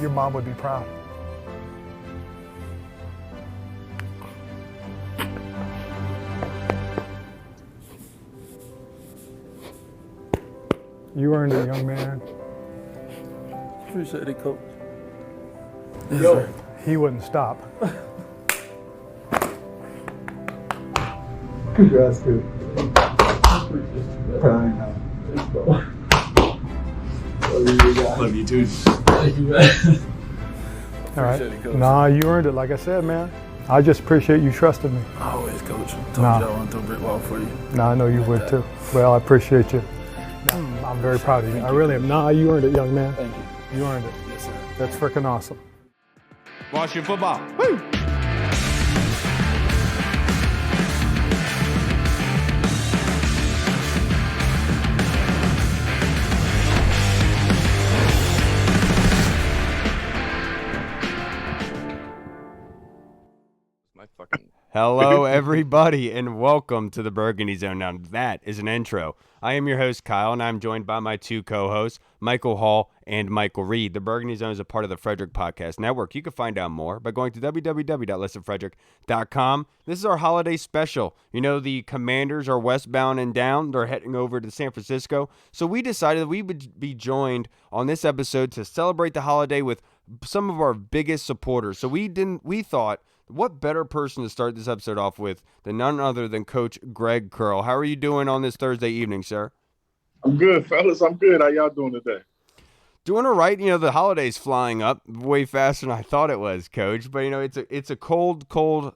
Your mom would be proud. You earned it, young man. Appreciate it, Coach. Yo, he wouldn't stop. Congrats, dude. Love you, dude. Thank you, man. All right. Appreciate it, Coach. Nah, you earned it. Like I said, man. I just appreciate you trusting me. Always, Coach. Told Nah. you I want to throw a brick wall for you. Nah, I know you would too. Well, I appreciate you. I'm very proud of you. I really am. Nah, you earned it, young man. Thank you. You earned it. Yes, sir. That's freaking awesome. Washington football. Woo! My fucking Hello, everybody, and welcome to the Burgundy Zone. Now, that is an intro. I am your host, Kyle, and I'm joined by my two co-hosts, Michael Hall and Michael Reed. The Burgundy Zone is a part of the Frederick Podcast Network. You can find out more by going to www.listenfrederick.com. This is our holiday special. You know, the Commanders are westbound and down. They're heading over to San Francisco. So we decided we would be joined on this episode to celebrate the holiday with some of our biggest supporters. So we thought, what better person to start this episode off with than none other than Coach Greg Curl. How are you doing on this Thursday evening, sir? I'm good, fellas. I'm good. How y'all doing today? Doing all right. You know, the holiday's flying up way faster than I thought it was, Coach. But, you know, it's a cold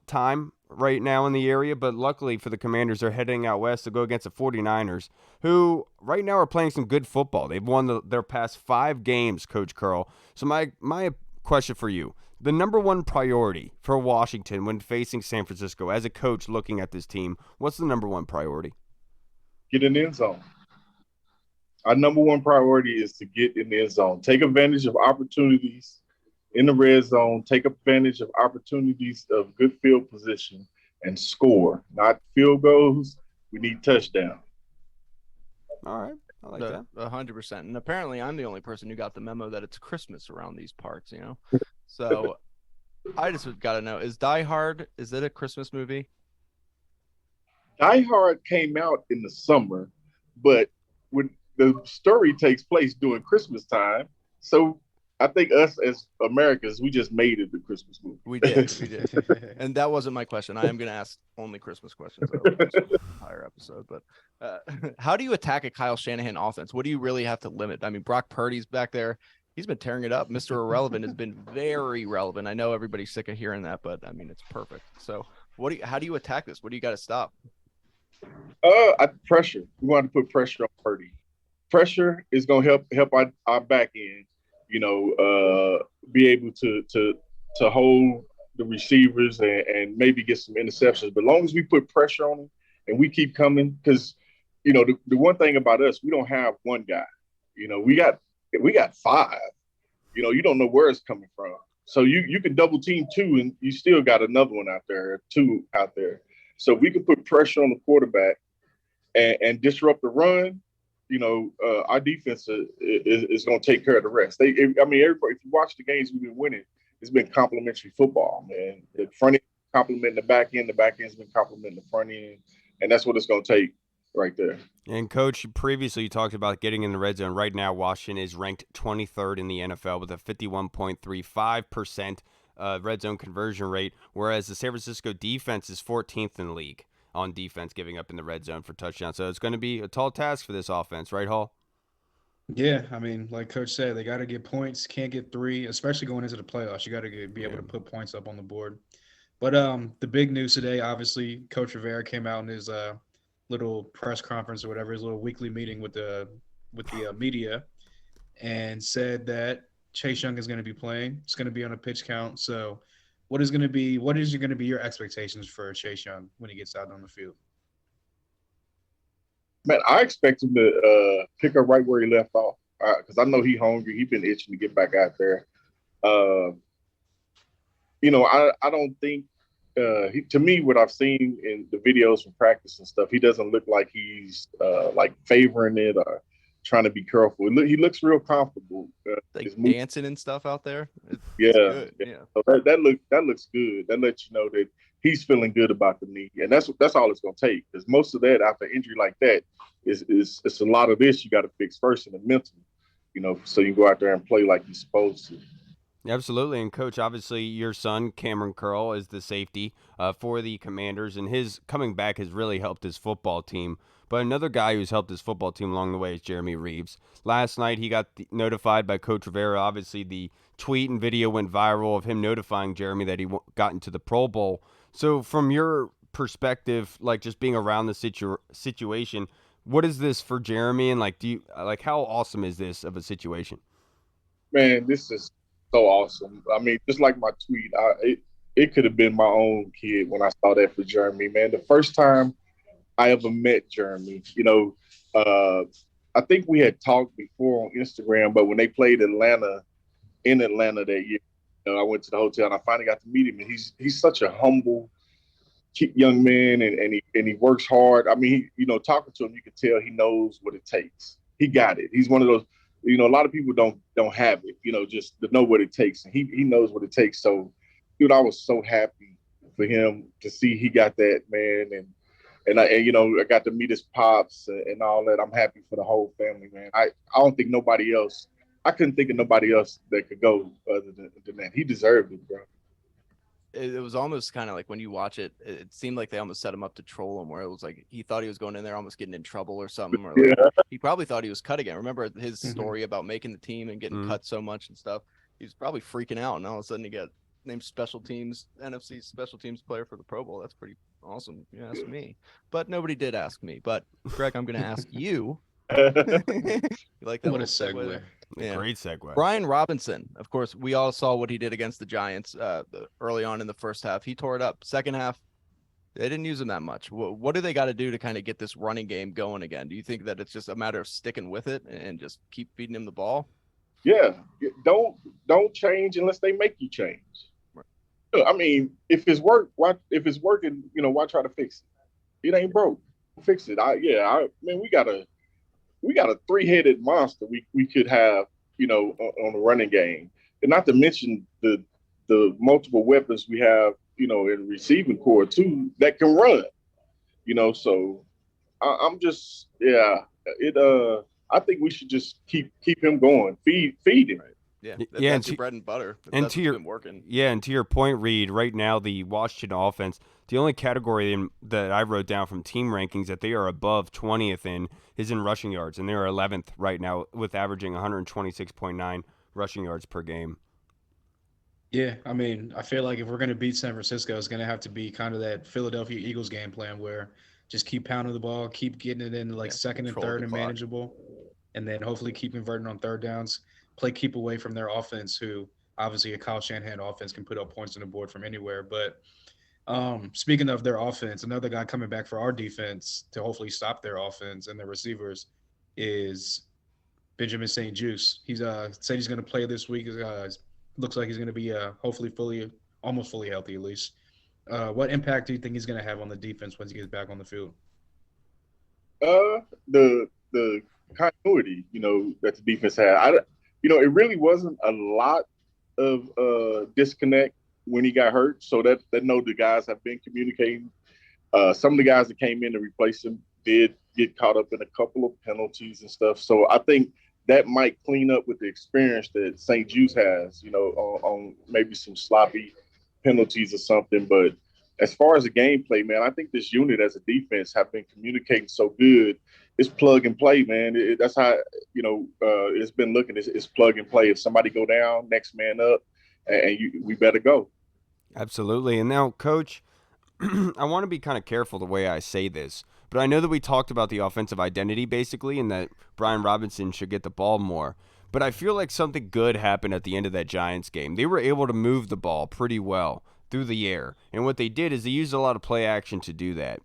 time right now in the area. But luckily for the Commanders, they're heading out west to go against the 49ers, who right now are playing some good football. They've won their past 5 games, Coach Curl. So my question for you. The number one priority for Washington when facing San Francisco as a coach looking at this team, what's the number one priority? Get in the end zone. Our number one priority is to get in the end zone. Take advantage of opportunities in the red zone. Take advantage of opportunities of good field position and score. Not field goals. We need touchdown. All right. I like that. 100%. And apparently I'm the only person who got the memo that it's Christmas around these parts, you know? So I just got to know, is Die Hard, is it a Christmas movie? Die Hard came out in the summer, but when the story takes place during Christmas time, so I think us as Americans, we just made it the Christmas movie. We did. And that wasn't my question. I am going to ask only Christmas questions over this entire episode. But how do you attack a Kyle Shanahan offense? What do you really have to limit? I mean, Brock Purdy's back there. He's been tearing it up. Mr. Irrelevant has been very relevant. I know everybody's sick of hearing that, but I mean, it's perfect. So how do you attack this? What do you got to stop? Pressure. We want to put pressure on Purdy. Pressure is going to help our back end, you know, be able to hold the receivers and maybe get some interceptions. But as long as we put pressure on them and we keep coming, because, you know, the one thing about us, we don't have one guy. You know, we got 5. You know, you don't know where it's coming from. So you can double team 2 and you still got another one out there, 2 out there. So if we can put pressure on the quarterback and disrupt the run, you know, our defense is going to take care of the rest. Everybody, if you watch the games we've been winning, it's been complimentary football, man. The front end complimenting the back end has been complimenting the front end, and that's what it's going to take right there. And, Coach, previously you talked about getting in the red zone. Right now, Washington is ranked 23rd in the NFL with a 51.35% red zone conversion rate, whereas the San Francisco defense is 14th in the league on defense, giving up in the red zone for touchdowns. So it's going to be a tall task for this offense, right, Hall? Yeah, I mean, like Coach said, they got to get points. Can't get 3, especially going into the playoffs. You got to be able to put points up on the board. But the big news today, obviously, Coach Rivera came out in his little press conference or whatever, his little weekly meeting with the media, and said that Chase Young is going to be playing. It's going to be on a pitch count. So what is going to be your expectations for Chase Young when he gets out on the field? Man, I expect him to pick up right where he left off because I know he's hungry. He's been itching to get back out there. You know, I don't think to me, what I've seen in the videos from practice and stuff, he doesn't look like he's like favoring it or trying to be careful. He looks real comfortable. Like dancing and stuff out there. Yeah, Good. yeah. Yeah. So that looks good. That lets you know that he's feeling good about the knee, and that's all it's going to take. Because most of that after injury like that is it's a lot of this you got to fix first in the mental, so you go out there and play like you're supposed to. Absolutely. And coach, obviously your son, Cameron Curl, is the safety for the Commanders, and his coming back has really helped his football team. But another guy who's helped his football team along the way is Jeremy Reeves. Last night, he got notified by Coach Rivera. Obviously, the tweet and video went viral of him notifying Jeremy that he got into the Pro Bowl. So from your perspective, like just being around the situation, what is this for Jeremy? And how awesome is this of a situation? Man, this is so awesome. I mean, just like my tweet, it could have been my own kid when I saw that for Jeremy. Man, the first time I ever met Jeremy, I think we had talked before on Instagram, but when they played in Atlanta that year, I went to the hotel and I finally got to meet him. And he's such a humble young man, and he works hard. I mean, talking to him, you can tell he knows what it takes. He got it. He's one of those. A lot of people don't have it. Just to know what it takes, and he knows what it takes. So, dude, I was so happy for him to see he got that, man, and I got to meet his pops and all that. I'm happy for the whole family, man. I don't think nobody else. I couldn't think of nobody else that could go other than that. He deserved it, bro. It was almost kind of like when you watch it, it seemed like they almost set him up to troll him, where it was like he thought he was going in there almost getting in trouble or something, or like he probably thought he was cut again. Remember his story about making the team and getting cut so much and stuff? He was probably freaking out, and all of a sudden he got named special teams, NFC special teams player for the Pro Bowl. That's pretty awesome. You ask me, but nobody did ask me. But Greg, I'm going to ask you. You like that? What a segue. Yeah. Great segue. Brian Robinson, of course, we all saw what he did against the Giants early on in the first half. He tore it up. Second half, they didn't use him that much. What do they got to do to kind of get this running game going again? Do you think that it's just a matter of sticking with it and just keep feeding him the ball? Yeah, don't change unless they make you change. Right. I mean, if it's working, why try to fix it? It ain't broke. Fix it. We got a three-headed monster we could have, on the running game. And not to mention the multiple weapons we have, in receiving core too, that can run. So I'm just, I think we should just keep him going. Feed him. Right. Yeah, that's your bread and butter. And been working. Yeah, and to your point, Reed, right now the Washington offense, the only category that I wrote down from team rankings that they are above 20th in is in rushing yards, and they're 11th right now with averaging 126.9 rushing yards per game. Yeah, I mean, I feel like if we're going to beat San Francisco, it's going to have to be kind of that Philadelphia Eagles game plan where just keep pounding the ball, keep getting it in second and third and manageable, and then hopefully keep converting on third downs. Keep away from their offense, who obviously a Kyle Shanahan offense can put up points on the board from anywhere. But speaking of their offense, another guy coming back for our defense to hopefully stop their offense and their receivers is Benjamin St-Juste. He's said he's going to play this week. Looks like he's going to be hopefully almost fully healthy at least. What impact do you think he's going to have on the defense once he gets back on the field? The continuity, that the defense had. It really wasn't a lot of disconnect when he got hurt. So that the guys have been communicating. Some of the guys that came in to replace him did get caught up in a couple of penalties and stuff. So I think that might clean up with the experience that St-Juste has, on maybe some sloppy penalties or something. But as far as the gameplay, man, I think this unit as a defense have been communicating so good. It's plug and play, man. That's how, it's been looking. It's plug and play. If somebody go down, next man up, and we better go. Absolutely. And now, Coach, I want to be kind of careful the way I say this, but I know that we talked about the offensive identity basically and that Brian Robinson should get the ball more. But I feel like something good happened at the end of that Giants game. They were able to move the ball pretty well through the air. And what they did is they used a lot of play action to do that.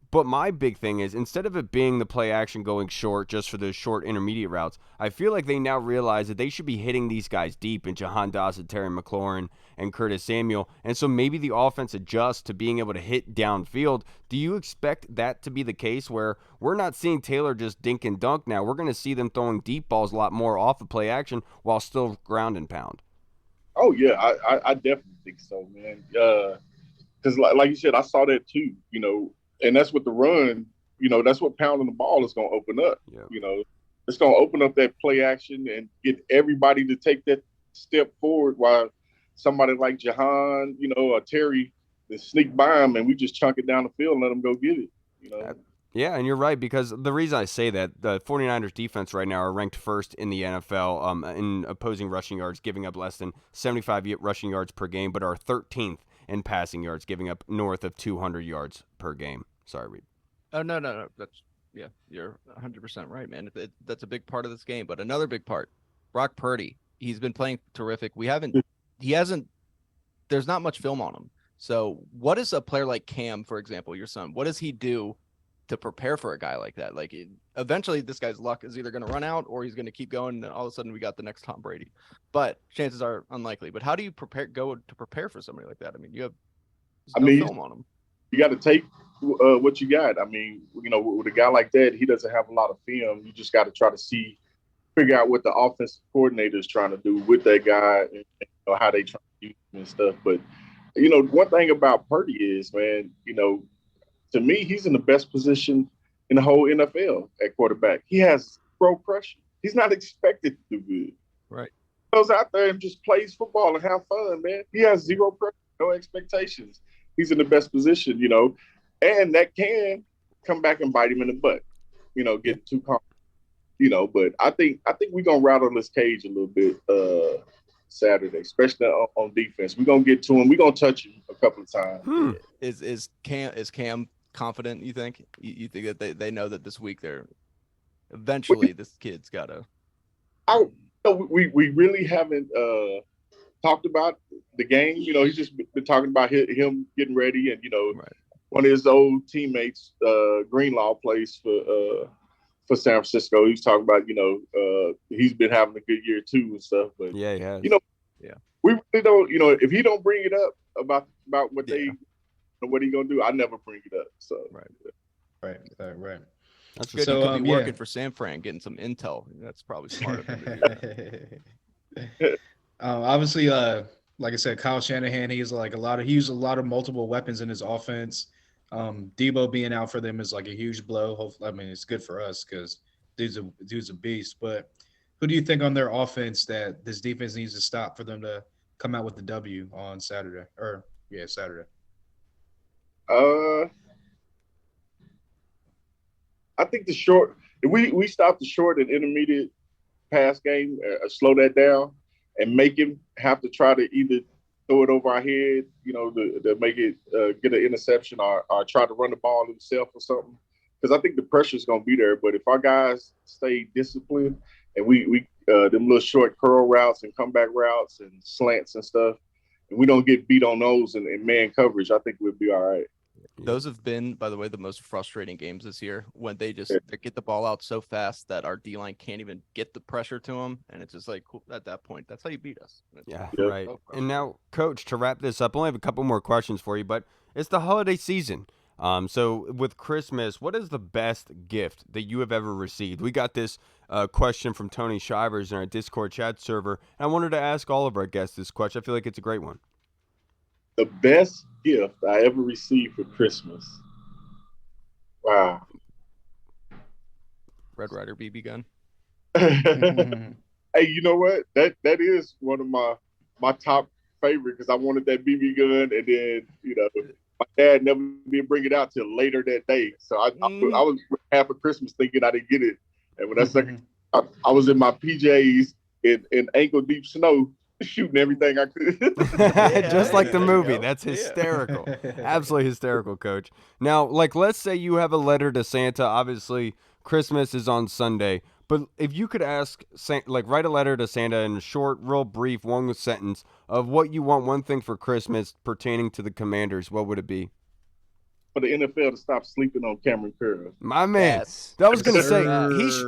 But my big thing is, instead of it being the play action going short just for those short intermediate routes, I feel like they now realize that they should be hitting these guys deep in Jahan Dawson, Terry McLaurin, and Curtis Samuel. And so maybe the offense adjusts to being able to hit downfield. Do you expect that to be the case where we're not seeing Taylor just dink and dunk now? We're going to see them throwing deep balls a lot more off of play action while still ground and pound. Oh yeah, I definitely think so, man. Because like you said, I saw that too. And that's what the run. That's what pounding the ball is going to open up. Yeah. It's going to open up that play action and get everybody to take that step forward while somebody like Jahan, or Terry, they sneak by him and we just chunk it down the field and let them go get it. Yeah, and you're right, because the reason I say that, the 49ers defense right now are ranked first in the NFL in opposing rushing yards, giving up less than 75 rushing yards per game, but are 13th in passing yards, giving up north of 200 yards per game. Sorry, Reed. Oh, no. You're 100% right, man. That's a big part of this game. But another big part, Brock Purdy, he's been playing terrific. There's not much film on him. So what does a player like Cam, for example, your son, what does he do to prepare for a guy like that? Like, eventually this guy's luck is either going to run out or he's going to keep going, and all of a sudden we got the next Tom Brady. But chances are unlikely. But how do you prepare for somebody like that? I mean, there's no film on him. You got to take what you got. I mean, with a guy like that, he doesn't have a lot of film. You just got to try to figure out what the offensive coordinator is trying to do with that guy and how they try to use him and stuff. But, one thing about Purdy is, man, to me, he's in the best position in the whole NFL at quarterback. He has zero pressure. He's not expected to do good. Right. He goes out there and just plays football and have fun, man. He has zero pressure, no expectations. He's in the best position, and that can come back and bite him in the butt, get too confident, but I think we're going to rattle this cage a little bit Saturday, especially on defense. We're going to get to him. We're going to touch him a couple of times. Is Cam confident, you think? You think that they know that this week eventually this kid's got to... We really haven't talked about the game. He's just been talking about him getting ready, and right. One of his old teammates, Greenlaw, plays for San Francisco. He was talking about he's been having a good year too and stuff. But yeah, he has. We really don't. If he don't bring it up about what what he gonna do, I never bring it up. So right. That's good. So, he could be working for San Fran, getting some intel. That's probably smart of him to do that. Obviously, like I said, Kyle Shanahan, he used a lot of multiple weapons in his offense. Debo being out for them is like a huge blow. Hopefully, I mean, it's good for us because dude's a beast. But who do you think on their offense that this defense needs to stop for them to come out with the W on Saturday? Saturday. I think if we stop the short and intermediate pass game, slow that down, and make him have to try to either throw it over our head, to make it get an interception, or try to run the ball himself or something. Because I think the pressure is going to be there. But if our guys stay disciplined and we them little short curl routes and comeback routes and slants and stuff, and we don't get beat on those and man coverage, I think we'll be all right. Those have been, by the way, the most frustrating games this year, when they get the ball out so fast that our D-line can't even get the pressure to them. And it's just like, cool, at that point, that's how you beat us. Yeah, right. And now, Coach, to wrap this up, I only have a couple more questions for you, but it's the holiday season. So with Christmas, what is the best gift that you have ever received? We got this question from Tony Shivers in our Discord chat server, and I wanted to ask all of our guests this question. I feel like it's a great one. The best gift I ever received for Christmas. Wow. Red Ryder BB gun. Hey, you know what? That is one of my top favorite, because I wanted that BB gun, and then my dad never did bring it out till later that day. So I was half of Christmas thinking I didn't get it, and when I was in my PJs in ankle deep snow, shooting everything I could. Just like the movie. That's hysterical. Absolutely hysterical, Coach. Now, let's say you have a letter to Santa. Obviously, Christmas is on Sunday. But if you could write a letter to Santa in a short, real brief, one sentence of what you want, one thing for Christmas pertaining to the Commanders, what would it be? For the NFL to stop sleeping on Cameron Curl. My man. Yes. I was going to say,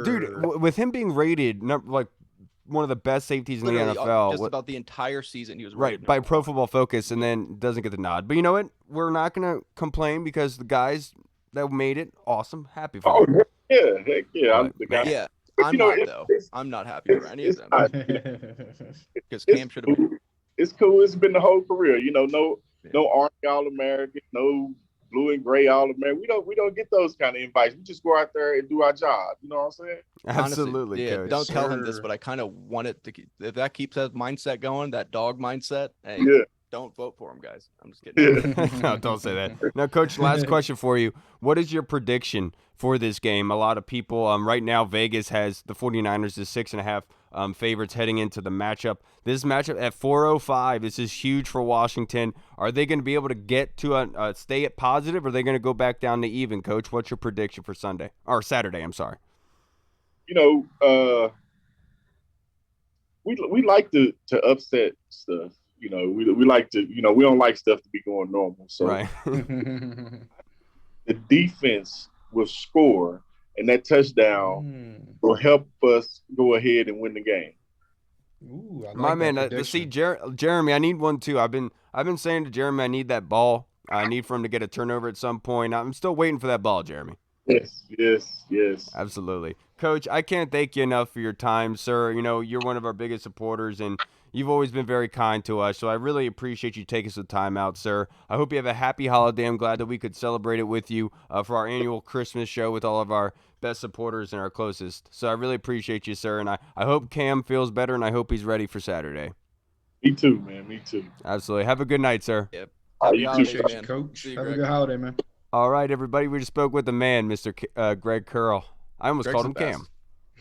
dude, with him being rated, one of the best safeties in the NFL. Just about the entire season, he was right by Pro Football Focus, and then doesn't get the nod. But you know what? We're not going to complain, because the guys that made it, awesome, happy for them. Heck yeah. I'm not happy for any of them. Because Cam should have been. it's cool. It's been the whole career. You know, no Army All-American, no blue and gray All-American. We don't get those kind of invites. We just go out there and do our job. You know what I'm saying? Absolutely, Honestly, yeah. Coach. Don't tell him this, Sir. but I kind of want it to keep, if that keeps that mindset going, that dog mindset. Hey, Yeah. don't vote for him, guys. I'm just kidding. Yeah. No, don't say that. Now, Coach, last question for you. What is your prediction for this game? A lot of people, right now, Vegas has the 49ers as 6.5 favorites heading into the matchup. This matchup at 4:05, this is huge for Washington. Are they going to be able to get to stay at positive, or are they going to go back down to even, Coach? What's your prediction for Sunday? Or Saturday, I'm sorry. You know, we like to upset stuff. You know, we like to, you know, we don't like stuff to be going normal. So Right. the defense will score, and that touchdown will help us go ahead and win the game. Ooh, I like My man, that see, prediction. Jeremy, I need one too. I've been saying to Jeremy, I need that ball. I need for him to get a turnover at some point. I'm still waiting for that ball, Jeremy. Yes. Absolutely. Coach, I can't thank you enough for your time, sir. You know, you're one of our biggest supporters, and you've always been very kind to us, so I really appreciate you taking some time out, sir. I hope you have a happy holiday. I'm glad that we could celebrate it with you for our annual Christmas show with all of our best supporters and our closest. So I really appreciate you, sir, and I hope Cam feels better, and I hope he's ready for Saturday. Me too, man. Me too. Absolutely. Have a good night, sir. Yep. All right, Happy you too, holidays, Coach. man. Coach, See you, have a Greg. good holiday, man. All right, everybody. We just spoke with the man, Mr. Greg Curl. I almost Greg's called the him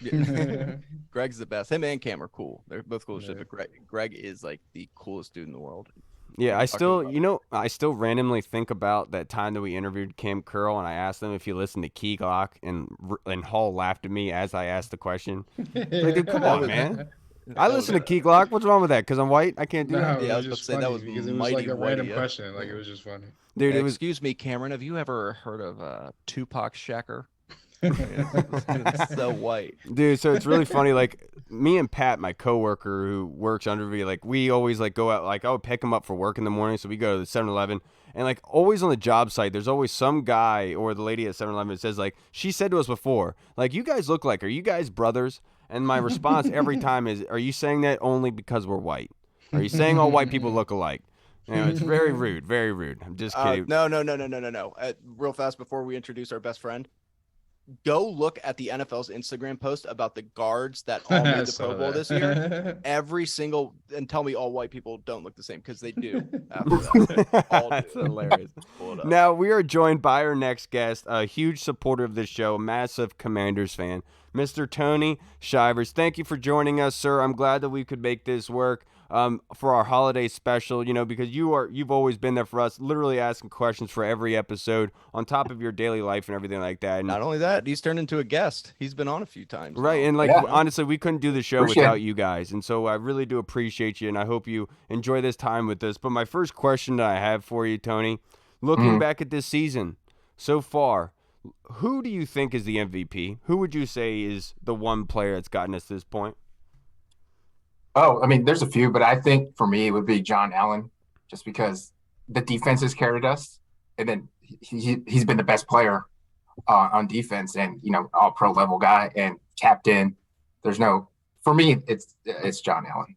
best. Cam. Yeah. Greg's the best. Him and Cam are cool. They're both cool as shit, but Greg is like the coolest dude in the world. Yeah, I Talking still, about I still randomly think about that time that we interviewed Cam Curl, and I asked them if he listened to Key Glock, and Hall laughed at me as I asked the question. Like, dude, come on, man. I listen to Key Glock. What's wrong with that? Because I'm white, I can't do No, that. Yeah, it I was was just about to say, that funny was because it was like mighty a random whitey, yeah. question. Like, it was just funny. Dude, it was. Excuse me, Cameron. Have you ever heard of Tupac Shakur? It's so white. Dude, so it's really funny. Like, me and Pat, my coworker who works under me, like, we always like go out. Like, I would pick him up for work in the morning, so we go to the 7-Eleven, and like always on the job site, there's always some guy or the lady at 7-Eleven that says like, she said to us before, like, you guys look like, are you guys brothers? And my response every time is, are you saying that only because we're white? Are you saying all white people look alike? You know, it's very rude, very rude. I'm just kidding. No. Real fast before we introduce our best friend, go look at the NFL's Instagram post about the guards that all made the Pro Bowl this year. Every single, and tell me all white people don't look the same, because they do. After that, all That's do. hilarious. Pull it up. Now, we are joined by our next guest, a huge supporter of this show, massive Commanders fan, Mr. Tony Shivers. Thank you for joining us, sir. I'm glad that we could make this work for our holiday special, you know, because you've always been there for us, literally asking questions for every episode on top of your daily life and everything like that. And Not only that, he's turned into a guest. He's been on a few times. right, now. and like Yeah. honestly, we couldn't do the show Appreciate without it. you guys, and so I really do appreciate you, and I hope you enjoy this time with us. But my first question that I have for you, Tony, looking back at this season so far, who do you think is the MVP? Who would you say is the one player that's gotten us to this point? Oh, I mean, there's a few, but I think for me it would be John Allen, just because the defense has carried us, and then he's been the best player on defense, and all pro level guy and captain. For me, it's John Allen.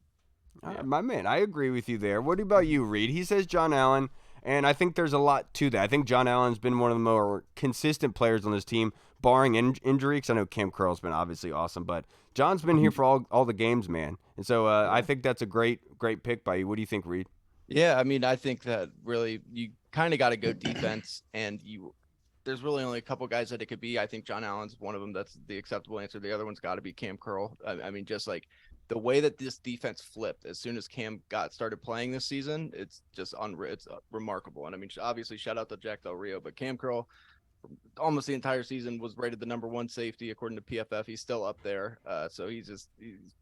My man, I agree with you there. What about you, Reed? He says John Allen, and I think there's a lot to that. I think John Allen's been one of the more consistent players on this team, barring injury, because I know Cam Curl's been obviously awesome, but John's been here for all the games, man. And so I think that's a great pick by you. What do you think, Reed? Yeah, I mean, I think that really you kind of got to go defense, and there's really only a couple guys that it could be. I think John Allen's one of them. That's the acceptable answer. The other one's got to be Cam Curl. I mean, just like the way that this defense flipped as soon as Cam started playing this season, it's just it's remarkable. And I mean, obviously, shout out to Jack Del Rio, but Cam Curl, almost the entire season, was rated the #1 safety according to PFF. He's still up there, so he's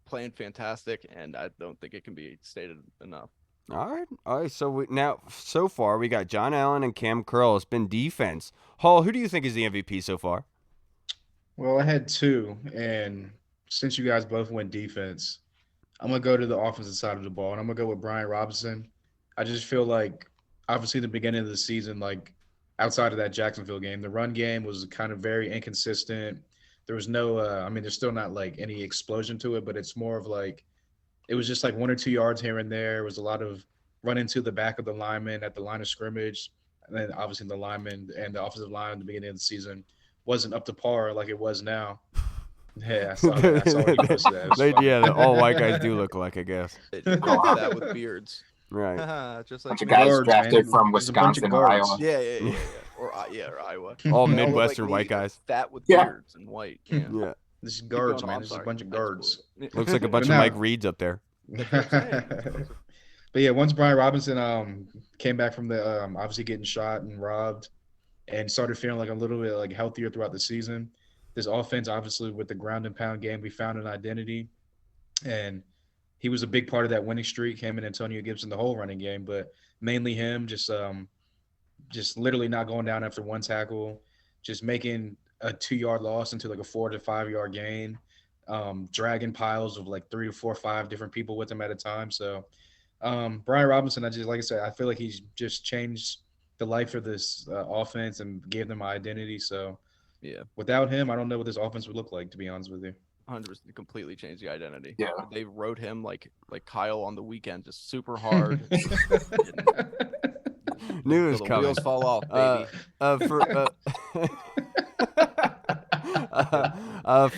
playing fantastic, and I don't think it can be stated enough. All right. So so far we got John Allen and Cam Curl. It's been defense. Hall, who do you think is the MVP so far? Well, I had two, and since you guys both went defense, I'm gonna go to the offensive side of the ball, and I'm gonna go with Brian Robinson. I just feel like, obviously, the beginning of the season, like outside of that Jacksonville game, the run game was kind of very inconsistent. There was no, I mean, there's still not like any explosion to it, but it's more of like it was just like 1 or 2 yards here and there. It was a lot of run into the back of the lineman at the line of scrimmage. And then obviously the lineman and the offensive line at the beginning of the season wasn't up to par like it was now. Yeah, I saw that. I saw what you posted that. It was funny. Yeah, all white guys do look alike, I guess. That with beards. Right. Just Bunch like of me. guys Guards, drafted man. from There's a bunch of Wisconsin or guards. Iowa. Yeah. Or Iowa. All They look Midwestern like white me, guys. fat with Yeah. beards and white. Yeah. Yeah. This is guards, going on, man. I'm This is a sorry. bunch of That's guards. cool. Looks like a bunch of now- Mike Reeds up there. But yeah, once Brian Robinson came back from the obviously getting shot and robbed and started feeling like a little bit like healthier throughout the season, this offense obviously with the ground and pound game, we found an identity, and he was a big part of that winning streak. Him and Antonio Gibson, the whole running game, but mainly him, just literally not going down after one tackle, just making a 2-yard loss into like a 4 to 5 yard gain, dragging piles of like 3 to 4 or 5 different people with him at a time. So Brian Robinson, like I said, I feel like he's just changed the life of this offense and gave them an identity. So Yeah. without him, I don't know what this offense would look like, to be honest with you. 100% completely changed the identity. Yeah. They rode him like Kyle on the weekend, just super hard. Knew it was Till the coming. wheels fall off, baby.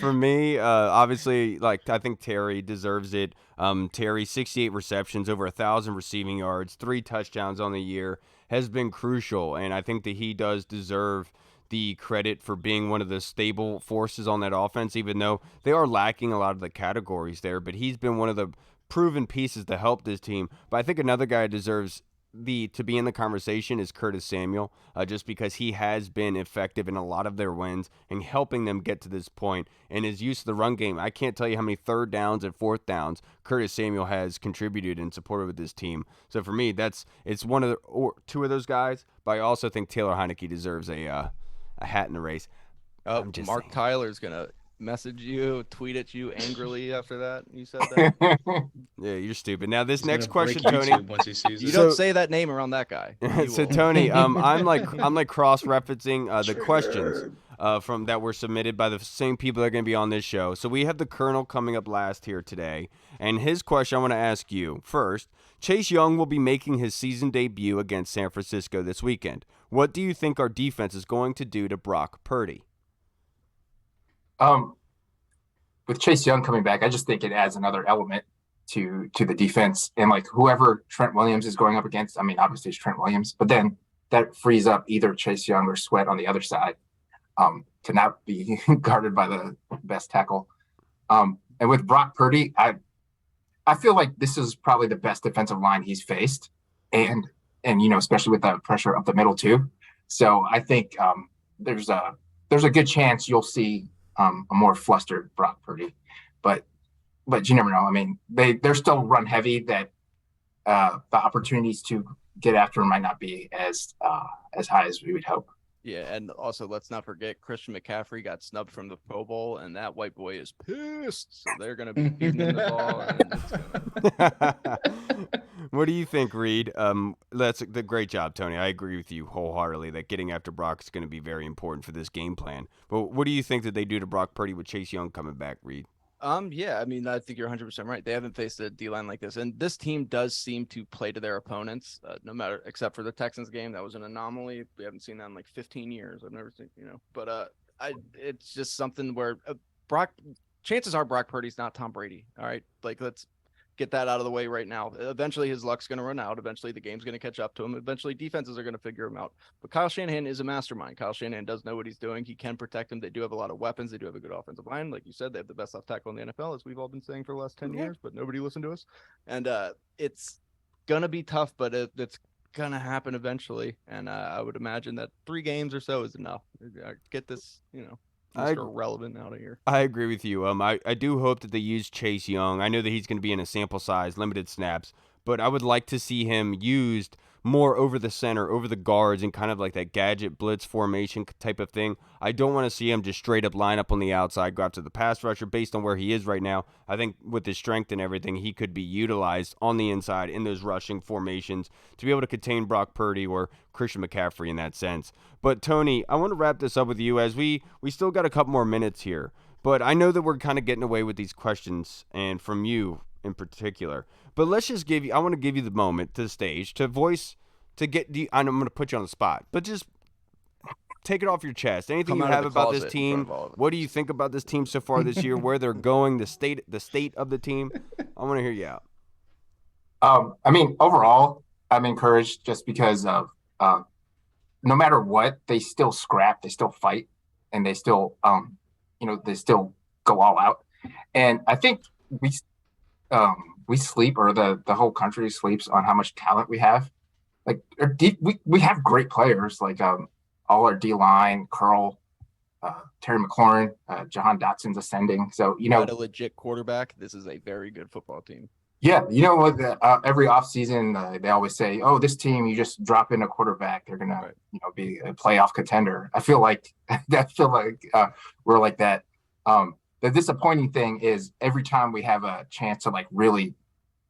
For me, obviously, like I think Terry deserves it. Terry, 68 receptions, over 1,000 receiving yards, 3 touchdowns on the year, has been crucial, and I think that he does deserve the credit for being one of the stable forces on that offense, even though they are lacking a lot of the categories there. But he's been one of the proven pieces to help this team. But I think another guy deserves to be in the conversation is Curtis Samuel, just because he has been effective in a lot of their wins and helping them get to this point. And his use of the run game, I can't tell you how many 3rd downs and 4th downs Curtis Samuel has contributed and supported with this team. So for me, it's one of the or 2 of those guys. But I also think Taylor Heineke deserves a hat in the race. Oh, I'm just Mark saying. Tyler's gonna message you, tweet at you angrily after that. You said that. Yeah, you're stupid. Now this He's next gonna break question, Tony. YouTube once he sees You it. So- don't say that name around that guy. You So will. Tony, I'm like cross-referencing the questions from that were submitted by the same people that are going to be on this show. So we have the Colonel coming up last here today, and his question I want to ask you first. Chase Young will be making his season debut against San Francisco this weekend. What do you think our defense is going to do to Brock Purdy? With Chase Young coming back, I just think it adds another element to the defense. And like whoever Trent Williams is going up against, I mean, obviously it's Trent Williams, but then that frees up either Chase Young or Sweat on the other side to not be guarded by the best tackle. And with Brock Purdy, I feel like this is probably the best defensive line he's faced, and especially with the pressure up the middle too. So I think there's a good chance you'll see a more flustered Brock Purdy, but you never know. I mean, they're still run heavy. That the opportunities to get after him might not be as high as we would hope. Yeah, and also let's not forget Christian McCaffrey got snubbed from the Pro Bowl, and that white boy is pissed. So they're gonna be feeding him the ball. And What do you think, Reed? That's the great job, Tony. I agree with you wholeheartedly that getting after Brock is going to be very important for this game plan. But what do you think that they do to Brock Purdy with Chase Young coming back, Reed? Yeah, I mean, I think you're 100% right. They haven't faced a D-line like this, and this team does seem to play to their opponents, no matter except for the Texans game. That was an anomaly. We haven't seen that in like 15 years. I've never seen, but it's just something where chances are Brock Purdy's not Tom Brady. All right, like let's get that out of the way right now. Eventually his luck's going to run out. Eventually the game's going to catch up to him. Eventually defenses are going to figure him out. But Kyle Shanahan is a mastermind. Kyle Shanahan does know what he's doing. He can protect him. They do have a lot of weapons. They do have a good offensive line. Like you said, they have the best left tackle in the NFL, as we've all been saying for the last 10 years, but nobody listened to us. And it's going to be tough, but it's going to happen eventually. And I would imagine that 3 games or so is enough. Get this, Mr. Irrelevant out of here. I agree with you. I do hope that they use Chase Young. I know that he's going to be in a sample size, limited snaps, but I would like to see him used more over the center, over the guards, and kind of like that gadget blitz formation type of thing. I don't want to see him just straight up line up on the outside, go after the pass rusher based on where he is right now. I think with his strength and everything, he could be utilized on the inside in those rushing formations to be able to contain Brock Purdy or Christian McCaffrey in that sense. But Tony, I want to wrap this up with you as we still got a couple more minutes here. But I know that we're kind of getting away with these questions, and from you, in particular. But let's just I want to give you the moment, to the stage, to voice, to get, I'm going to put you on the spot, but just take it off your chest. Anything you have about this team? What do you think about this team so far this year? Where they're going? The state of the team. I want to hear you out. I mean, overall, I'm encouraged just because of no matter what, they still scrap, they still fight, and they still, they still go all out. And I think we sleep, or the whole country sleeps on how much talent we have. Like, we have great players, like all our D line, Curl, Terry McLaurin, Jahan Dotson's ascending. So got a legit quarterback. This is a very good football team. Yeah, you know what? Every offseason, they always say, "Oh, this team, you just drop in a quarterback, they're gonna, be a playoff contender." I feel like we're like that. The disappointing thing is every time we have a chance to like really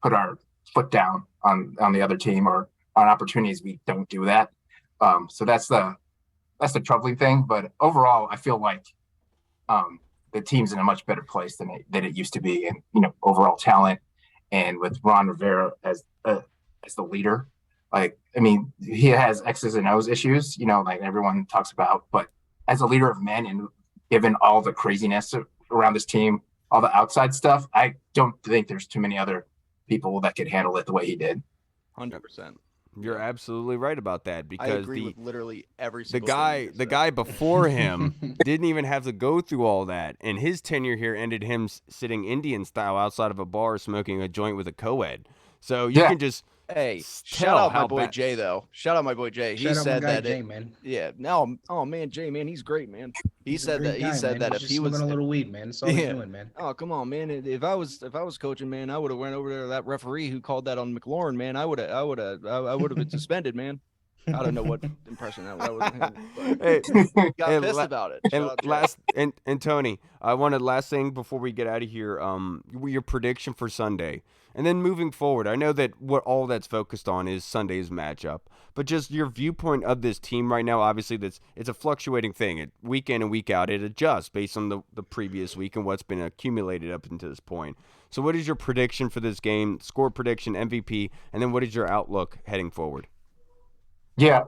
put our foot down on the other team or on opportunities, we don't do that. So that's the troubling thing. But overall, I feel like the team's in a much better place than it used to be, and overall talent. And with Ron Rivera as the leader, like, I mean, he has X's and O's issues, like everyone talks about. But as a leader of men, and given all the craziness around this team, all the outside stuff, I don't think there's too many other people that could handle it the way he did. 100%. You're absolutely right about that, because I agree with literally every single the guy before him didn't even have to go through all that, and his tenure here ended him sitting Indian style outside of a bar smoking a joint with a co-ed. So you can just shout out my boy Jay though. Shout out my boy Jay. He said that Jay, man. Yeah. No, oh man, Jay, man, he's great, man. He said that if he was a little weed, man, that's all he's doing, man. Oh, come on, man. If I was coaching, man, I would have went over there to that referee who called that on McLaurin, man. I would have been suspended, man. I don't know what impression that was. Got pissed about it. And Tony, I wanted last thing before we get out of here. Your prediction for Sunday, and then moving forward. I know that what all that's focused on is Sunday's matchup, but just your viewpoint of this team right now. Obviously, it's a fluctuating thing. Week in and week out, it adjusts based on the previous week and what's been accumulated up until this point. So, what is your prediction for this game? Score prediction, MVP, and then what is your outlook heading forward? Yeah,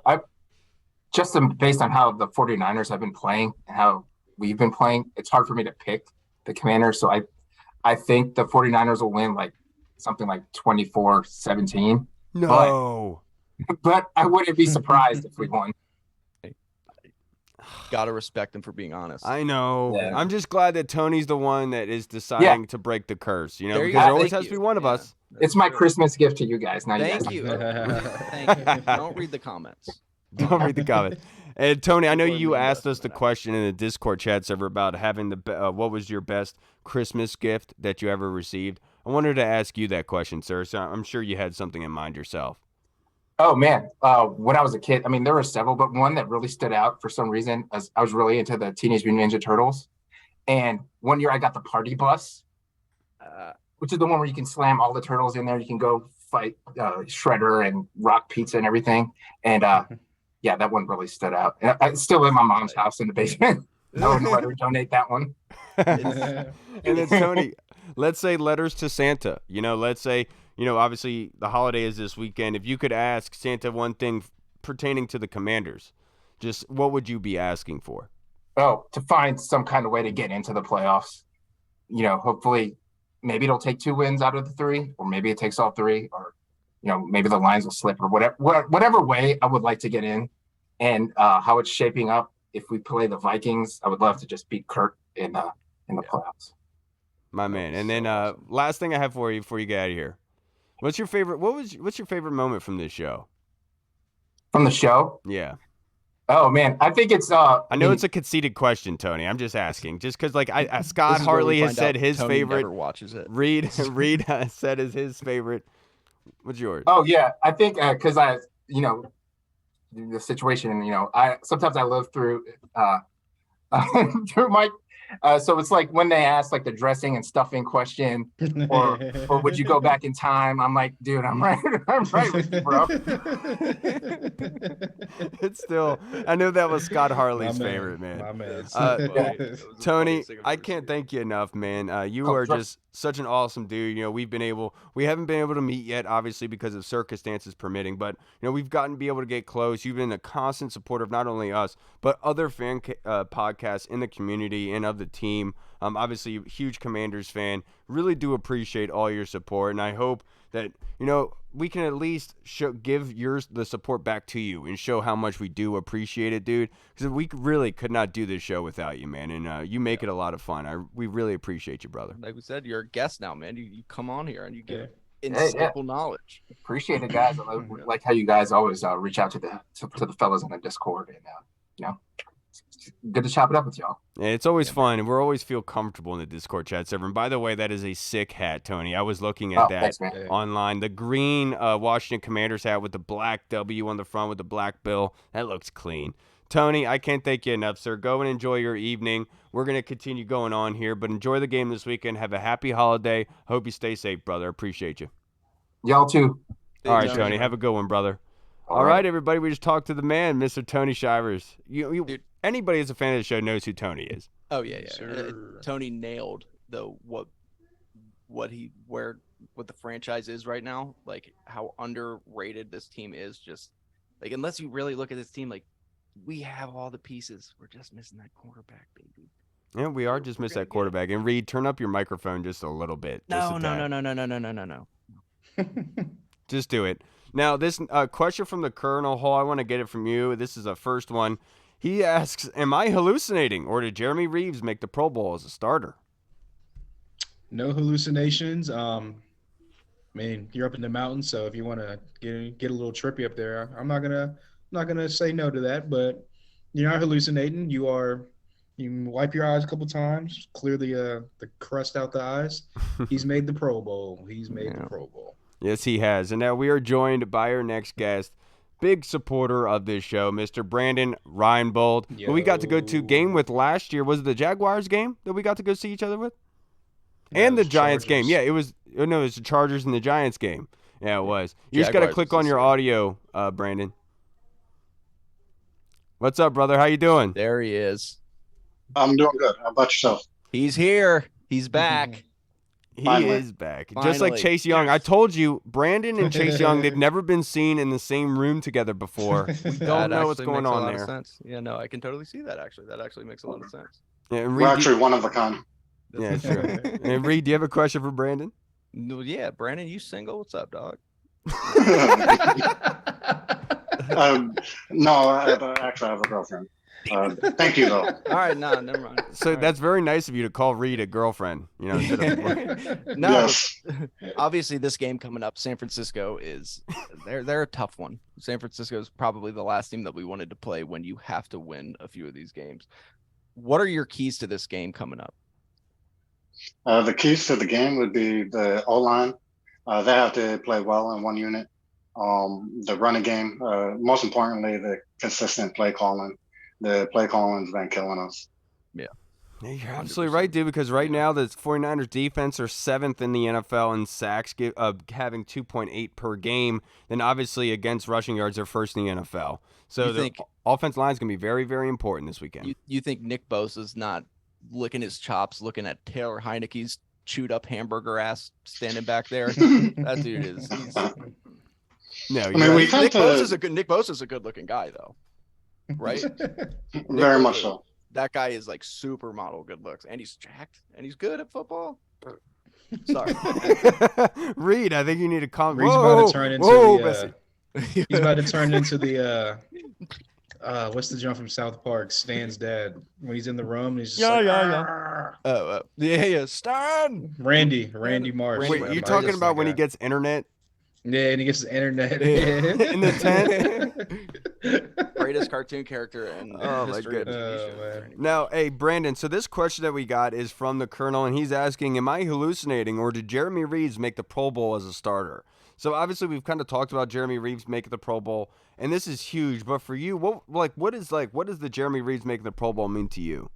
based on how the 49ers have been playing and how we've been playing, it's hard for me to pick the Commanders. So I think the 49ers will win like something like 24-17. No. But I wouldn't be surprised if we won. Gotta respect him for being honest. I know. Yeah. I'm just glad that Tony's the one that is deciding to break the curse, because there always has to be one of us. It's my Christmas gift to you guys. Now, Thank you. Thank you. Don't read the comments. Don't read the comments. And Tony, I know you asked us the question in the Discord chat server about having what was your best Christmas gift that you ever received. I wanted to ask you that question, sir. So I'm sure you had something in mind yourself. Oh man, when I was a kid, I mean, there were several, but one that really stood out for some reason, as I was really into the Teenage Mutant Ninja Turtles, and one year I got the party bus, which is the one where you can slam all the turtles in there. You can go fight Shredder and Rock Pizza and everything, and yeah, that one really stood out. And it's still in my mom's house in the basement. I wouldn't let her donate that one. And then Tony, let's say letters to Santa. Let's say. Obviously the holiday is this weekend. If you could ask Santa one thing pertaining to the Commanders, just what would you be asking for? Oh, to find some kind of way to get into the playoffs. Hopefully maybe it'll take 2 wins out of the 3, or maybe it takes all 3, or, maybe the lines will slip, or whatever way I would like to get in. And how it's shaping up. If we play the Vikings, I would love to just beat Kurt in the playoffs. My man. And then last thing I have for you before you get out of here. What's your favorite moment from this show? From the show? Yeah. Oh man, I think it's I know it's a conceited question, Tony. I'm just asking. Just because Scott Hartley has said his Tony favorite. Never watches it. Reed said is his favorite. What's yours? Oh yeah, I think because the situation, I sometimes I live through through So it's like when they ask like the dressing and stuffing question, or would you go back in time? I'm like, dude, I'm right with you, bro. It's still, I knew that was Scott Harley's My man, favorite, man. my man. Tony, I can't thank you enough, man. You are just such an awesome dude. You know, we haven't been able to meet yet, obviously, because of circumstances permitting, but, you know, we've gotten to be able to get close. You've been a constant supporter of not only us, but other fan podcasts in the community and of the team. Obviously, huge Commanders fan. Really do appreciate all your support, and I hope that, you know, we can at least give the support back to you and show how much we do appreciate it, dude. Because we really could not do this show without you, man. And you make it a lot of fun. We really appreciate you, brother. Like we said, you're a guest now, man. You come on here and you give insightful knowledge. Appreciate it, guys. I like how you guys always reach out to the fellas on the Discord, and you know, it's good to chop it up with y'all. Yeah, it's always fun, and we always feel comfortable in the Discord chat server. And by the way, that is a sick hat, Tony. I was looking at that online. The green Washington Commanders hat with the black W on the front with the black bill. That looks clean. Tony, I can't thank you enough, sir. Go and enjoy your evening. We're going to continue going on here, but enjoy the game this weekend. Have a happy holiday. Hope you stay safe, brother. Appreciate you. Y'all too. All right, Tony. Have a good one, brother. All right, everybody. We just talked to the man, Mr. Tony Shivers. Anybody who's a fan of the show knows who Tony is. Oh yeah. Tony nailed what the franchise is right now. Like how underrated this team is. Just like unless you really look at this team, like we have all the pieces. We're just missing that quarterback, baby. Yeah, we are just missing that quarterback. And Reed, turn up your microphone just a little bit. No. Just do it. Now, this question from the Colonel Hall, I want to get it from you. This is a first one. He asks, am I hallucinating, or did Jeremy Reeves make the Pro Bowl as a starter? No hallucinations. I mean, you're up in the mountains, so if you want to get a little trippy up there, I'm not gonna say no to that. But you're not hallucinating. You wipe your eyes a couple times, clear the crust out the eyes. He's made the Pro Bowl. The Pro Bowl. Yes, he has. And now we are joined by our next guest, big supporter of this show, Mr. Brandon Reinbold, who we got to go to game with last year. Was it the Jaguars game that we got to go see each other with? And the Giants game. Yeah, it was the Chargers and the Giants game. Yeah, it was. You just got to click on your audio, Brandon. What's up, brother? How you doing? There he is. I'm doing good. How about yourself? He's here. He's back. He is back. Finally. Just like Chase Young. Yes. I told you, Brandon and Chase Young, they've never been seen in the same room together before. We don't know what's going on there. Sense. Yeah, no, I can totally see that, actually. That actually makes a lot of sense. Yeah, Reed, we're actually one of a kind. Yeah, sure. And Reed, do you have a question for Brandon? No, yeah, Brandon, you single? What's up, dog? No, I actually have a girlfriend. Thank you, though. All right, no, never mind. So that's very nice of you to call Reed a girlfriend. You know, no. Yes. Obviously, this game coming up, San Francisco they're a tough one. San Francisco is probably the last team that we wanted to play when you have to win a few of these games. What are your keys to this game coming up? The keys to the game would be the O-line. They have to play well in one unit. The running game, most importantly, the consistent play calling. The play calling's been killing us. Yeah, you're absolutely right, dude, because right now the 49ers defense are 7th in the NFL in sacks, having 2.8 per game. Then obviously against rushing yards, they're first in the NFL. So the offensive line is going to be very, very important this weekend. You think Nick Bosa's not licking his chops, looking at Taylor Heineke's chewed up hamburger ass standing back there? That dude is. No, I mean, Nick Bosa's a good looking guy, though. Right? Very much so. That guy is like supermodel good looks, and he's jacked, and he's good at football. Sorry, Reed. I think you need to calm. Reed's about to turn into he's about to turn into the what's the jump from South Park? Stan's dad when he's in the room. And he's just yeah. Stan. Randy Marsh. Wait, you're talking about when he gets internet? Yeah, and he gets his internet in the tent. Greatest cartoon character in history of TV. Now, hey, Brandon, so this question that we got is from the Colonel, and he's asking, am I hallucinating, or did Jeremy Reeves make the Pro Bowl as a starter? So, obviously, we've kind of talked about Jeremy Reeves making the Pro Bowl, and this is huge. But for you, what does the Jeremy Reeves making the Pro Bowl mean to you?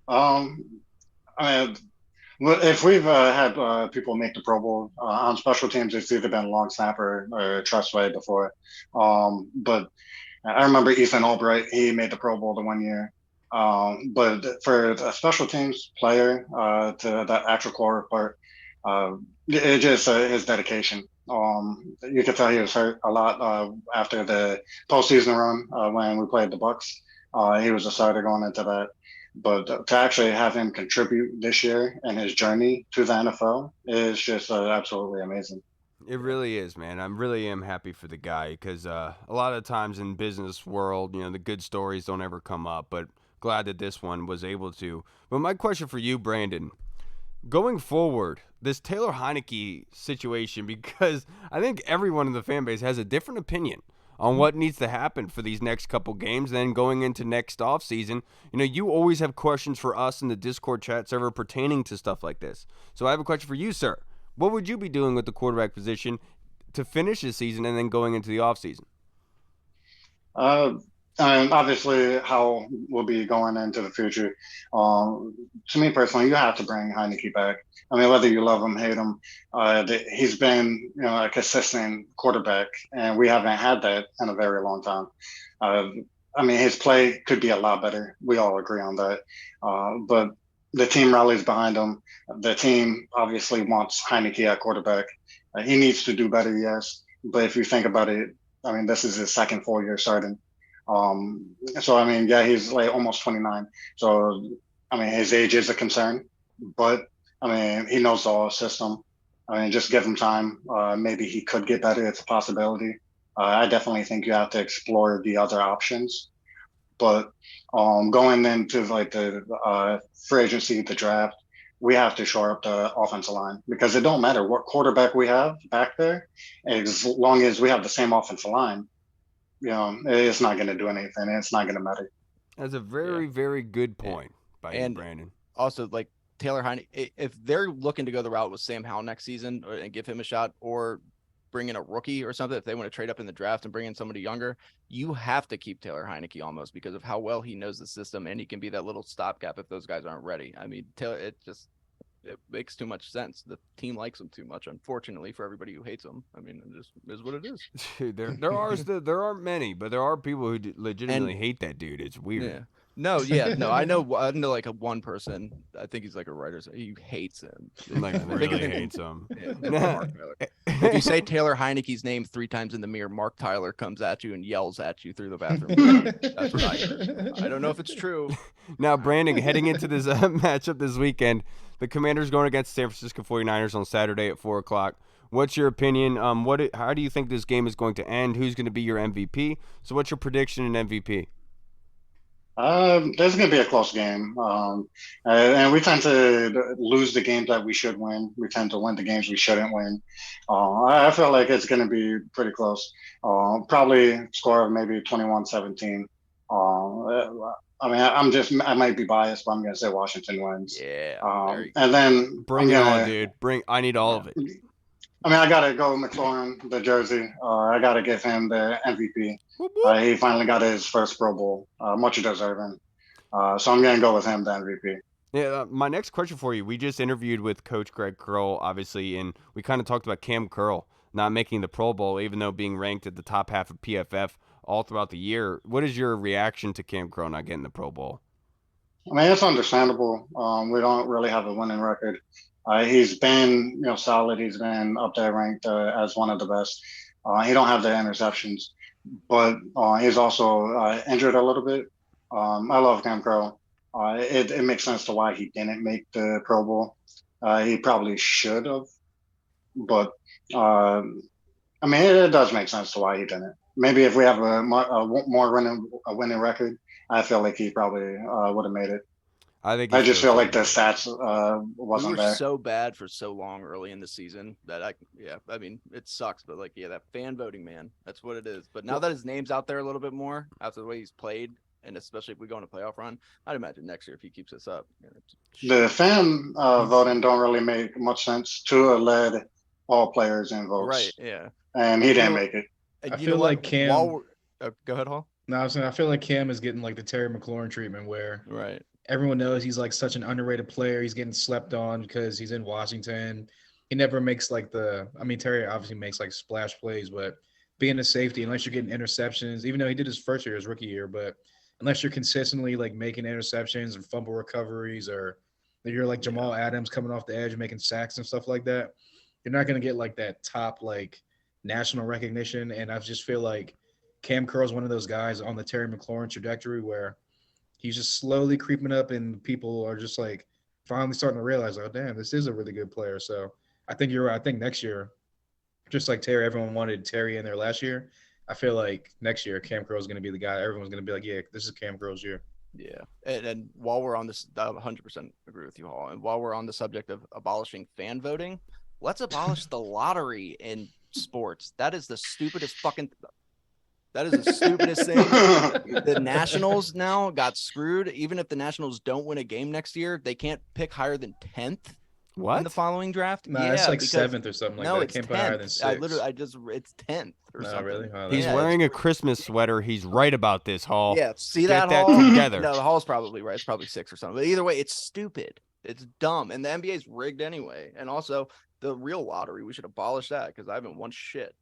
Um, I mean, if we've had people make the Pro Bowl on special teams, it's either been long snapper or Trustway before. But I remember Ethan Albright; he made the Pro Bowl the one year. But for a special teams player to that actual core part, it just his dedication. You could tell he was hurt a lot after the postseason run when we played the Bucks. He was a starter going into that. But to actually have him contribute this year and his journey to the NFL is just absolutely amazing. It really is, man. I really am happy for the guy because a lot of times in business world, the good stories don't ever come up, but glad that this one was able to. But my question for you, Brandon, going forward, this Taylor Heineke situation, because I think everyone in the fan base has a different opinion on what needs to happen for these next couple games. Then going into next offseason, you always have questions for us in the Discord chat server pertaining to stuff like this. So I have a question for you, sir. What would you be doing with the quarterback position to finish this season and then going into the offseason? And obviously, how we'll be going into the future. To me personally, you have to bring Heineke back. I mean, whether you love him, hate him, he's been a consistent quarterback, and we haven't had that in a very long time. I mean, his play could be a lot better. We all agree on that. But the team rallies behind him. The team obviously wants Heineke at quarterback. He needs to do better, yes. But if you think about it, I mean, this is his second full year starting. So I mean, yeah, he's like almost 29. So I mean, his age is a concern, but I mean, he knows the system. I mean, just give him time. Maybe he could get better. It's a possibility. I definitely think you have to explore the other options. But going into like the free agency, the draft, we have to shore up the offensive line because it don't matter what quarterback we have back there, as long as we have the same offensive line. It's not going to do anything. It's not going to matter. That's a very, very good point by you, Brandon. Also, like Taylor Heineke, if they're looking to go the route with Sam Howell next season and give him a shot, or bring in a rookie or something, if they want to trade up in the draft and bring in somebody younger, you have to keep Taylor Heineke almost because of how well he knows the system, and he can be that little stopgap if those guys aren't ready. I mean, Taylor, it makes too much sense. The team likes him too much, unfortunately, for everybody who hates him. I mean, it just is what it is. Dude, there aren't many, but there are people who legitimately hate that dude. It's weird. Yeah. No, I know like one person. I think he's like a writer. So he hates him. Like really hates him. Yeah, if you say Taylor Heineke's name 3 times in the mirror, Mark Tyler comes at you and yells at you through the bathroom. That's what I heard. I don't know if it's true. Now, Brandon, heading into this matchup this weekend, the Commanders going against San Francisco 49ers on Saturday at 4 o'clock. What's your opinion? How do you think this game is going to end? Who's going to be your MVP? So what's your prediction in MVP? There's going to be a close game. And we tend to lose the games that we should win. We tend to win the games we shouldn't win. I feel like it's going to be pretty close. Probably score of maybe 21-17. I mean, I might be biased, but I'm going to say Washington wins. Yeah. And then bring it on, dude. I need all of it. I mean, I got to go McLaurin, the jersey. I got to give him the MVP. He finally got his first Pro Bowl, much deserving. So I'm going to go with him, the MVP. Yeah, my next question for you, we just interviewed with Coach Greg Curl, obviously, and we kind of talked about Cam Curl not making the Pro Bowl, even though being ranked at the top half of PFF all throughout the year. What is your reaction to Cam Curl not getting the Pro Bowl? I mean, it's understandable. We don't really have a winning record. He's been, solid. He's been up there ranked as one of the best. He don't have the interceptions, but he's also injured a little bit. I love Cam Curl. It makes sense to why he didn't make the Pro Bowl. He probably should have, but I mean, it does make sense to why he didn't. Maybe if we have a winning record, I feel like he probably would have made it. I just feel like the stats wasn't there. We were so bad for so long early in the season that I mean, it sucks, but that fan voting, man, that's what it is. But now that his name's out there a little bit more after the way he's played, and especially if we go on a playoff run, I'd imagine next year if he keeps this up. The fan voting don't really make much sense. Tua led all players in votes. Right, yeah. And he didn't make it. I feel like Cam... go ahead, Hall. No, I feel like Cam is getting like the Terry McLaurin treatment where everyone knows he's like such an underrated player. He's getting slept on because he's in Washington. He never makes like Terry obviously makes like splash plays, but being a safety, unless you're getting interceptions, even though he did his first year, his rookie year, but unless you're consistently like making interceptions and fumble recoveries, or you're like Jamal Adams coming off the edge making sacks and stuff like that, you're not gonna get like that top like national recognition. And I just feel like Cam Curl's one of those guys on the Terry McLaurin trajectory where he's just slowly creeping up, and people are just like finally starting to realize, oh damn, this is a really good player. So I think you're right. I think next year, just like Terry, everyone wanted Terry in there last year. I feel like next year Cam Curl is going to be the guy. Everyone's going to be like, yeah, this is Cam Curl's year. Yeah. And while we're on this, I 100% agree with you, Hall. And while we're on the subject of abolishing fan voting, let's abolish the lottery in sports. That is the stupidest thing. The Nationals now got screwed. Even if the Nationals don't win a game next year, they can't pick higher than 10th. What? In the following draft? Nah, it's like 7th or something like that. It's Can't 10th. put higher than 6. It's 10th or something. Really? Oh, He's wearing a Christmas sweater. He's right about this, Hall. Yeah, see Get that, that Hall? together. No, the Hall's probably right. It's probably 6 or something. But either way, it's stupid. It's dumb. And the NBA's rigged anyway. And also, the real lottery, we should abolish that because I haven't won shit.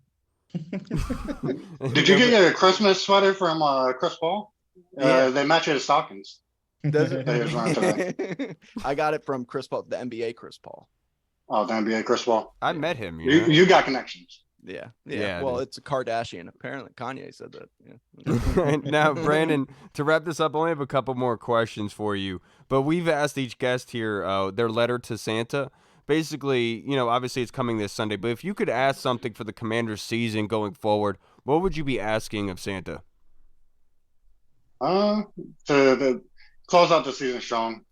Did you get your Christmas sweater from Chris Paul? Yeah. They match your stockings. Does it? They was running today. I got it from Chris Paul, the NBA Chris Paul. Oh, the NBA Chris Paul. I met him. You got connections. Yeah. Yeah, Well, it's a Kardashian. Apparently, Kanye said that. Yeah. Now, Brandon, to wrap this up, I only have a couple more questions for you. But we've asked each guest here their letter to Santa. Basically, obviously it's coming this Sunday, but if you could ask something for the Commanders season going forward, what would you be asking of Santa? To close out the season strong,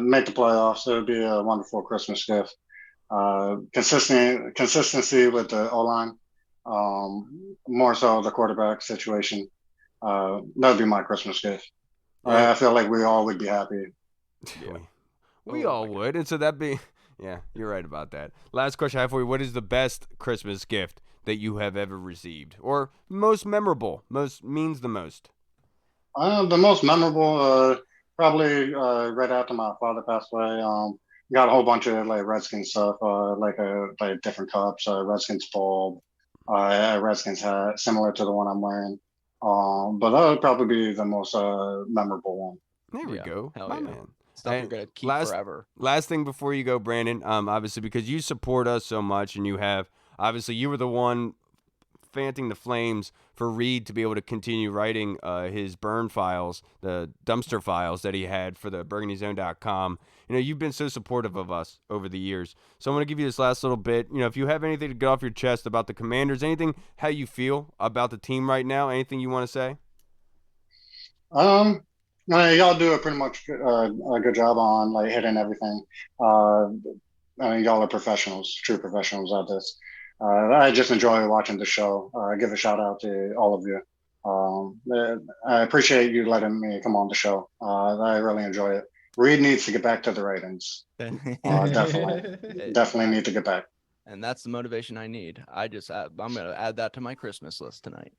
make the playoffs. It would be a wonderful Christmas gift. Consistency with the O-line, more so the quarterback situation. That would be my Christmas gift. I feel like we all would be happy. Yeah. We all would, and so that'd be... Yeah, you're right about that. Last question I have for you. What is the best Christmas gift that you have ever received? Or most memorable? Most means the most? The most memorable, probably right after my father passed away. Got a whole bunch of like Redskins stuff, like different cups, Redskins bulb, a Redskins hat, similar to the one I'm wearing. But that would probably be the most memorable one. There we go. Hell My yeah. man. Stuff you're gonna keep forever. Last thing before you go, Brandon, obviously because you support us so much, and you were the one fanting the flames for Reed to be able to continue writing his burn files, the dumpster files that he had for the BurgundyZone.com. You've been so supportive of us over the years. So I'm going to give you this last little bit. If you have anything to get off your chest about the Commanders, anything, how you feel about the team right now, anything you want to say? Y'all do a pretty much a good job on like hitting everything. Y'all are professionals, true professionals at this. I just enjoy watching the show. Give a shout out to all of you. I appreciate you letting me come on the show. I really enjoy it. Reed needs to get back to the ratings. Definitely need to get back. And that's the motivation I need. I'm going to add that to my Christmas list tonight.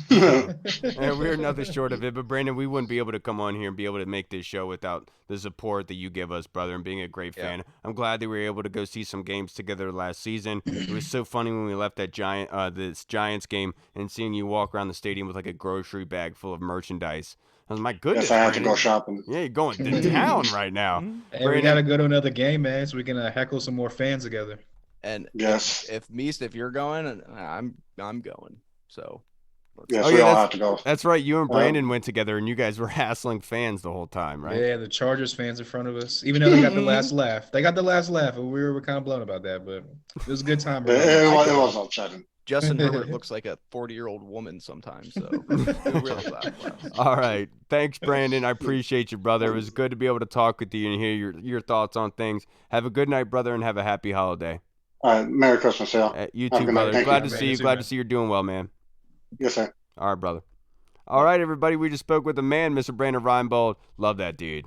And we're nothing short of it, but Brandon, we wouldn't be able to come on here and be able to make this show without the support that you give us, brother, and being a great fan. I'm glad that we were able to go see some games together last season. It was so funny when we left that this Giants game and seeing you walk around the stadium with like a grocery bag full of merchandise. I was, my goodness, yes, I had Brandon. to go shopping. Yeah, you're going to town right now. Hey, we gotta go to another game, man, so we can heckle some more fans together. And yes, if you're going, I'm going. So. Yes, we all have to go. That's right. You and Brandon went together, and you guys were hassling fans the whole time, right? Yeah, the Chargers fans in front of us, even though they got the last laugh. They got the last laugh, and we were kind of blown about that, but it was a good time. It was upsetting. Justin Herbert looks like a 40-year-old woman sometimes, so really loud. All right. Thanks, Brandon. I appreciate you, brother. It was good to be able to talk with you and hear your thoughts on things. Have a good night, brother, and have a happy holiday. Merry Christmas, y'all. You too, brother. Glad to see you. Glad to see you're doing well, man. Yes, sir. All right, brother. All right, everybody. We just spoke with the man, Mr. Brandon Reinbold. Love that dude.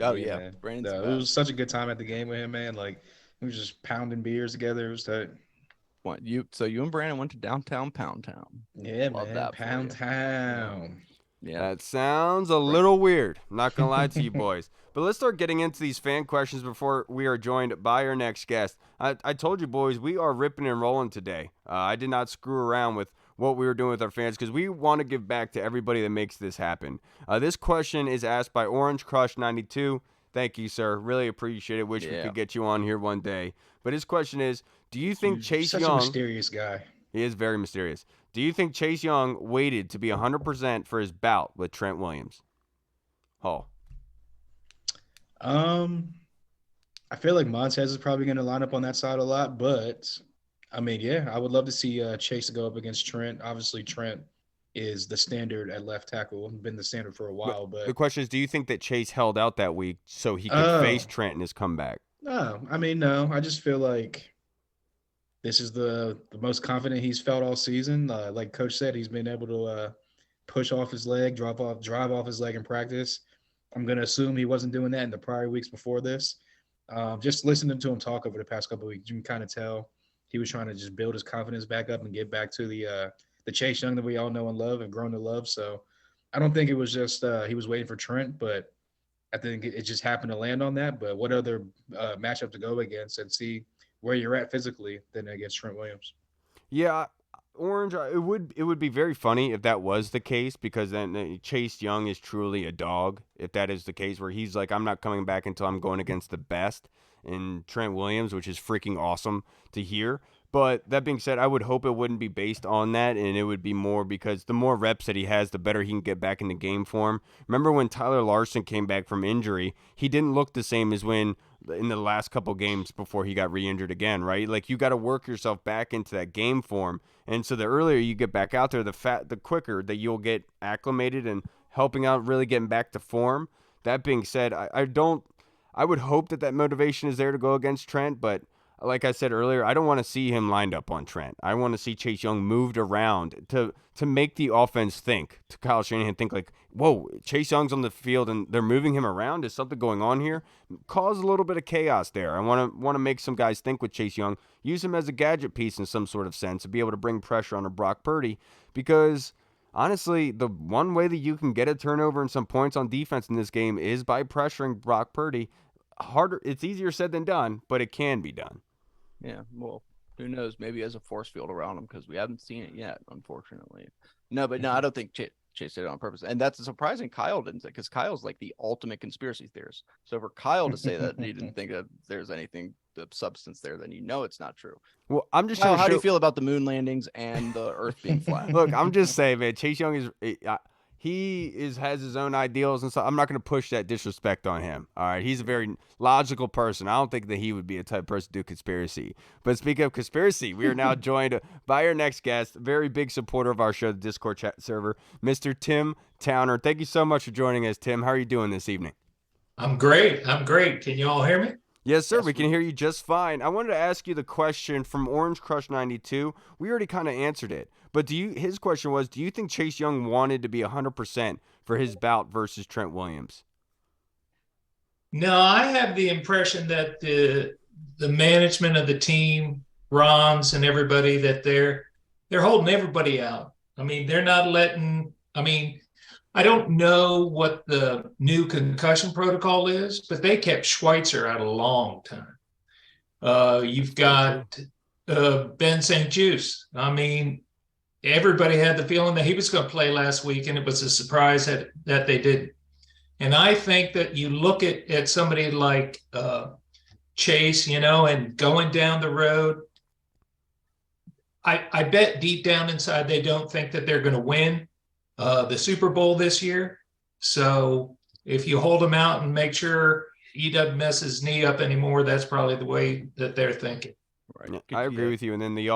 Oh, yeah. Brandon's it was such a good time at the game with him, man. Like, we were just pounding beers together. It was tight. So you and Brandon went to downtown Pound Town. Yeah, Love man. that Pound Town. Yeah. That sounds a little weird. Not going to lie to you boys. But let's start getting into these fan questions before we are joined by our next guest. I told you, boys, we are ripping and rolling today. I did not screw around with what we were doing with our fans because we want to give back to everybody that makes this happen. This question is asked by Orange Crush 92. Thank you, sir. Really appreciate it. Wish we could get you on here one day. But his question is, do you think Chase Such Young... a mysterious guy. He is very mysterious. Do you think Chase Young waited to be 100% for his bout with Trent Williams? Hall. I feel like Montez is probably going to line up on that side a lot, but I mean, yeah, I would love to see Chase go up against Trent. Obviously, Trent is the standard at left tackle, been the standard for a while. But the question is, do you think that Chase held out that week so he could face Trent in his comeback? No, I mean, no. I just feel like this is the most confident he's felt all season. Like Coach said, he's been able to push off his leg, drive off his leg in practice. I'm going to assume he wasn't doing that in the prior weeks before this. Just listening to him talk over the past couple of weeks, you can kind of tell he was trying to just build his confidence back up and get back to the Chase Young that we all know and love and grown to love. So I don't think it was just he was waiting for Trent, but I think it just happened to land on that. But what other matchup to go against and see where you're at physically than against Trent Williams? Yeah, Orange, it would be very funny if that was the case, because then Chase Young is truly a dog. If that is the case, where he's like, I'm not coming back until I'm going against the best, and Trent Williams, which is freaking awesome to hear. But that being said, I would hope it wouldn't be based on that, and it would be more because the more reps that he has, the better he can get back into game form. Remember when Tyler Larson came back from injury, he didn't look the same as when in the last couple games before he got re-injured again, right? Like, you got to work yourself back into that game form. And so the earlier you get back out there, the quicker that you'll get acclimated and helping out, really getting back to form. That being said, I would hope that motivation is there to go against Trent, but like I said earlier, I don't want to see him lined up on Trent. I want to see Chase Young moved around to make the offense think, to Kyle Shanahan think like, whoa, Chase Young's on the field and they're moving him around. Is something going on here? Cause a little bit of chaos there. I want to make some guys think with Chase Young, use him as a gadget piece in some sort of sense to be able to bring pressure on a Brock Purdy, because honestly, the one way that you can get a turnover and some points on defense in this game is by pressuring Brock Purdy. Harder, it's easier said than done, but it can be done. Yeah, well, who knows? Maybe as a force field around him, because we haven't seen it yet, unfortunately. No, I don't think Chase did it on purpose. And that's surprising Kyle didn't say, because Kyle's like the ultimate conspiracy theorist. So for Kyle to say that he didn't think that there's anything of substance there, then it's not true. Well, I'm just Kyle, how do you feel about the moon landings and the Earth being flat? Look, I'm just saying, man, Chase Young has his own ideals and stuff. I'm not going to push that disrespect on him. All right, he's a very logical person. I don't think that he would be a type of person to do conspiracy. But speaking of conspiracy, we are now joined by our next guest, very big supporter of our show, the Discord chat server, Mr. Tim Towner. Thank you so much for joining us, Tim. How are you doing this evening? I'm great. Can you all hear me? Yes, sir. We can hear you just fine. I wanted to ask you the question from Orange Crush 92. We already kind of answered it, but his question was, do you think Chase Young wanted to be 100% for his bout versus Trent Williams? No, I have the impression that the management of the team, Ron's and everybody, that they're holding everybody out. I mean, they're not letting. I don't know what the new concussion protocol is, but they kept Schweitzer out a long time. You've got Ben St. Juice. I mean, everybody had the feeling that he was going to play last week, and it was a surprise that they didn't. And I think that you look at somebody like Chase, and going down the road, I bet deep down inside they don't think that they're going to win the Super Bowl this year. So if you hold him out and make sure he doesn't mess his knee up anymore, that's probably the way that they're thinking. Right. I agree with you. And then the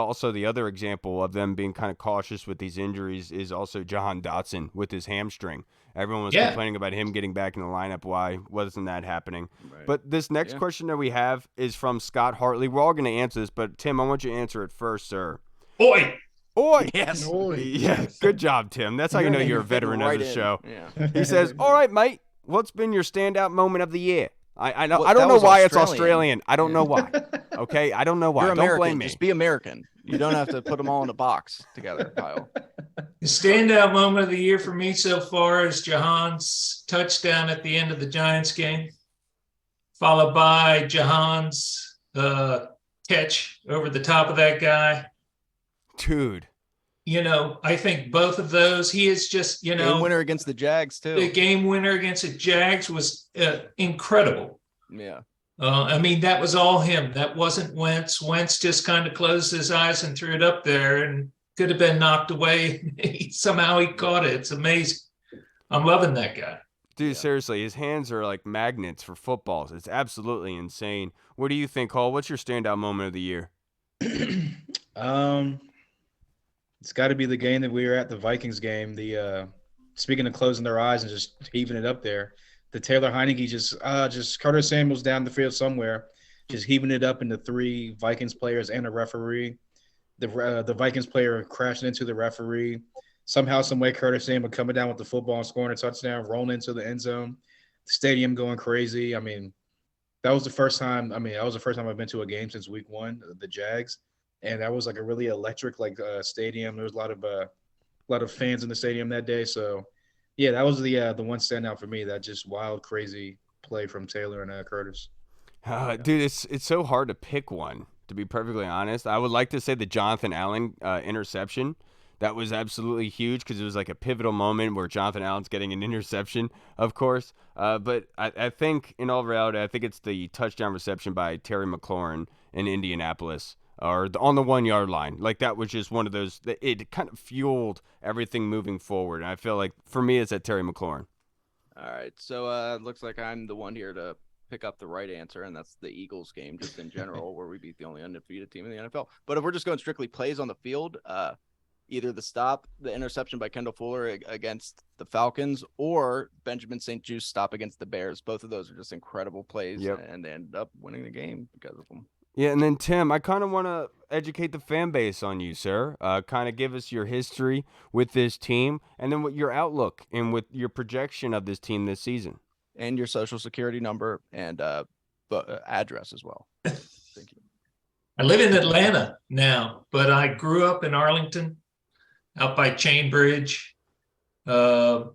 other example of them being kind of cautious with these injuries is also Jahan Dotson with his hamstring. Everyone was complaining about him getting back in the lineup. Why wasn't that happening? Right. But this next question that we have is from Scott Hartley. We're all going to answer this, but Tim, I want you to answer it first, sir. Oi! Yes. Yeah. Good job, Tim. That's how you know you're a veteran of the show. Yeah. He says, all right, mate, what's been your standout moment of the year? I don't know why it's Australian. I don't know why. Okay? I don't know why. You're don't American. blame me. Just be American. You don't have to put them all in a box together, Kyle. The standout moment of the year for me so far is Jahan's touchdown at the end of the Giants game, followed by Jahan's catch over the top of that guy. Dude. I think both of those, he is just, Game winner against the Jags, too. The game winner against the Jags was incredible. Yeah. That was all him. That wasn't Wentz. Wentz just kind of closed his eyes and threw it up there and could have been knocked away. Somehow he caught it. It's amazing. I'm loving that guy. Dude, seriously, his hands are like magnets for footballs. It's absolutely insane. What do you think, Cole? What's your standout moment of the year? It's got to be the game that we were at, the Vikings game. Speaking of closing their eyes and just heaving it up there, the Taylor Heineke just Carter Samuels down the field somewhere, just heaving it up into 3 Vikings players and a referee. The Vikings player crashing into the referee. Somehow, some way, Curtis Samuel coming down with the football and scoring a touchdown, rolling into the end zone. The stadium going crazy. That was the first time. I've been to a game since week 1, the Jags, and that was like a really electric stadium. There was a lot of fans in the stadium that day. So, yeah, that was the one standout for me. That just wild, crazy play from Taylor and Curtis. Dude, it's so hard to pick one. To be perfectly honest, I would like to say the Jonathan Allen interception. That was absolutely huge because it was like a pivotal moment where Jonathan Allen's getting an interception, of course. But I think, in all reality, I think it's the touchdown reception by Terry McLaurin in Indianapolis, or on the 1 yard line. Like, that was just one of those, it kind of fueled everything moving forward. And I feel like, for me, it's at Terry McLaurin. All right. So it looks like I'm the one here to pick up the right answer, and that's the Eagles game, just in general, where we beat the only undefeated team in the NFL. But if we're just going strictly plays on the field, either the interception by Kendall Fuller against the Falcons, or Benjamin St-Juste stop against the Bears. Both of those are just incredible plays, and they ended up winning the game because of them. Yeah, and then, Tim, I kind of want to educate the fan base on you, sir. Kind of give us your history with this team, and then what your outlook and with your projection of this team this season. And your social security number and address as well. Thank you. I live in Atlanta now, but I grew up in Arlington, out by Chain Bridge. Was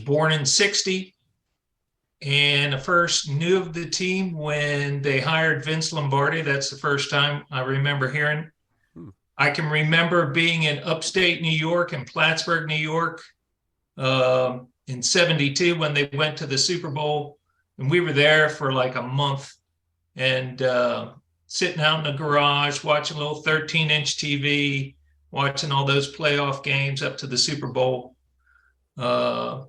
born in '60, and I first knew of the team when they hired Vince Lombardi. That's the first time I remember hearing. I can remember being in upstate New York, in Plattsburgh, New York, in '72 when they went to the Super Bowl, and we were there for like a month, and sitting out in the garage watching a little 13-inch TV, watching all those playoff games up to the Super Bowl. So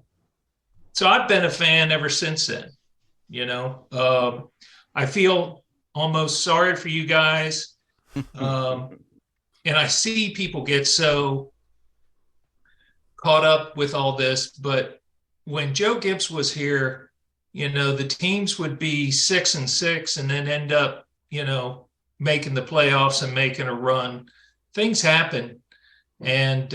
I've been a fan ever since then. I feel almost sorry for you guys, and I see people get so caught up with all this, but when Joe Gibbs was here, the teams would be 6-6 and then end up, making the playoffs and making a run. Things happen. And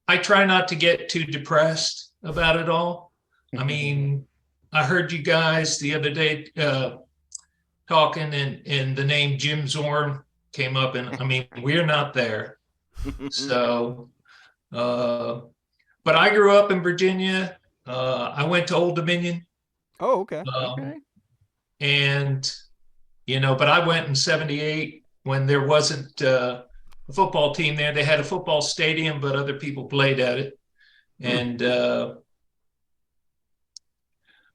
I try not to get too depressed about it all. I heard you guys the other day talking, and the name Jim Zorn came up, and we're not there. So, but I grew up in Virginia. I went to Old Dominion. Oh, okay. And, but I went in '78 when there wasn't a football team there. They had a football stadium, but other people played at it. And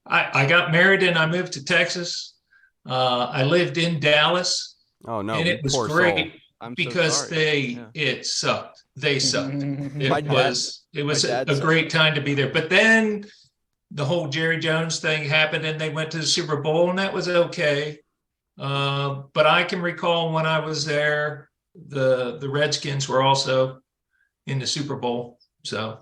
I got married and I moved to Texas. I lived in Dallas. Oh, no. And it was great because it sucked. They sucked. It was a great time to be there. But then the whole Jerry Jones thing happened and they went to the Super Bowl, and that was okay. But I can recall when I was there, the Redskins were also in the Super Bowl. So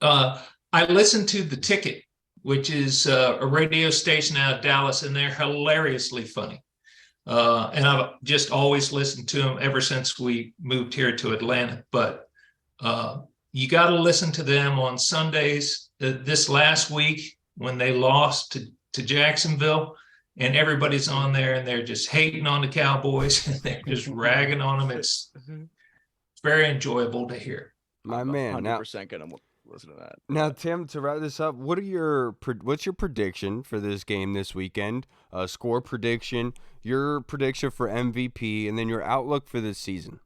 I listened to The Ticket, which is a radio station out of Dallas, and they're hilariously funny. And I've just always listened to them ever since we moved here to Atlanta. But you got to listen to them on Sundays. This last week when they lost to Jacksonville, and everybody's on there and they're just hating on the Cowboys and they're just ragging on them. very enjoyable to hear. My I'm man. Now, 100% gonna listen to that. now, Tim, to wrap this up, what's your prediction for this game this weekend? Score prediction, your prediction for MVP, and then your outlook for this season.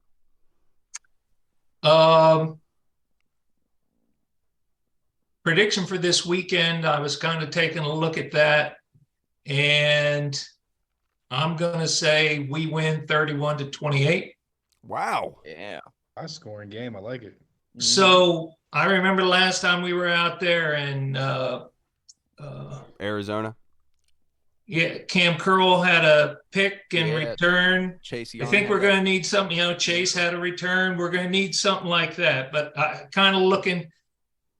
Prediction for this weekend, I was kind of taking a look at that, and I'm going to say we win 31-28. Wow. Yeah. High scoring game. I like it. So I remember the last time we were out there and Arizona. yeah, Cam Curl had a pick and Yeah. return. Chase I Young think had we're that. going to need something, Chase had a return. We're going to need something like that. But I kind of looking,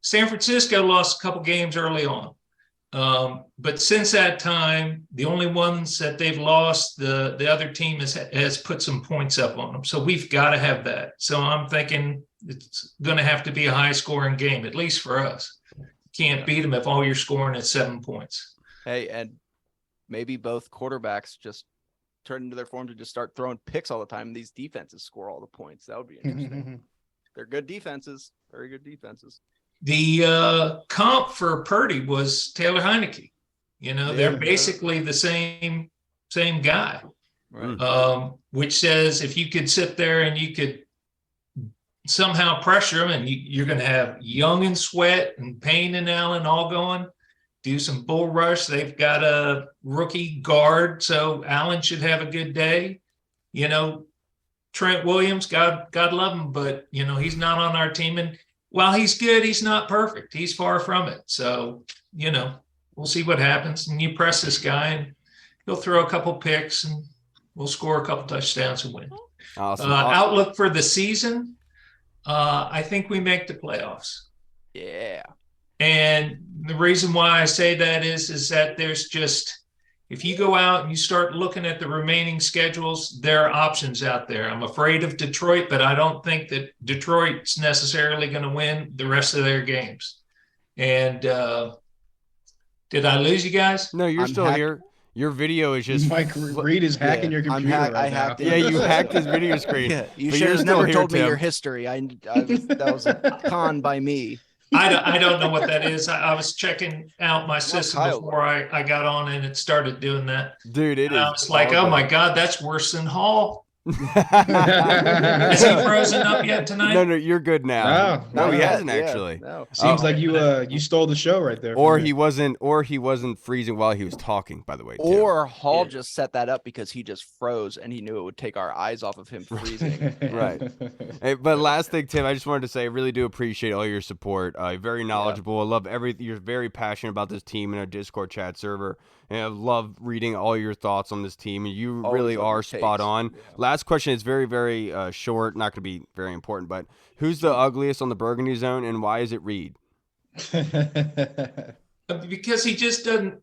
San Francisco lost a couple games early on. But since that time, the only ones that they've lost, the other team has put some points up on them. So we've got to have that. So I'm thinking it's going to have to be a high scoring game, at least for us. Can't beat them if all you're scoring is 7 points. Hey, and maybe both quarterbacks just turn into their form to just start throwing picks all the time. And these defenses score all the points. That would be interesting. They're good defenses, very good defenses. The comp for Purdy was Taylor Heineke. They're Yeah. basically the same guy. Right. Which says if you could sit there and you could somehow pressure him, and you're going to have Young and Sweat and Payne and Allen all going, do some bull rush. They've got a rookie guard, so Allen should have a good day. Trent Williams, God love him, but he's not on our team. And while he's good, he's not perfect. He's far from it. So, we'll see what happens. And you press this guy and he'll throw a couple picks and we'll score a couple touchdowns and win. Awesome. Outlook for the season, I think we make the playoffs. Yeah. And the reason why I say that is that there's just, if you go out and you start looking at the remaining schedules, there are options out there. I'm afraid of Detroit, but I don't think that Detroit's necessarily going to win the rest of their games. And did I lose you guys? No, you're still here. Your video is just Mike Reed is hacking your computer right now. hacked it. Yeah, you hacked his video screen. Yeah, you But should you're have still never here, told me Tim. your history. That was a con by me. I don't know what that is. I was checking out my system Kyle. before I got on and it started doing that. Dude, it And I is. was like, all oh my good. God, that's worse than Hall. Is he frozen up yet tonight? No, you're good now. No, he Yeah, hasn't yeah, actually. no. Seems like you stole the show right there. Or from he me. wasn't freezing while he was talking, by the way. Tim. Or Hall just set that up because he just froze and he knew it would take our eyes off of him freezing. Right. Hey, but last thing, Tim, I just wanted to say I really do appreciate all your support. Very knowledgeable. I love everything. You're very passionate about this team in our Discord chat server. And I love reading all your thoughts on this team. And you Always really love are your spot takes. on. Yeah. Last question is very, very short. Not going to be very important, but who's the ugliest on the Burgundy zone and why is it Reed? Because he just doesn't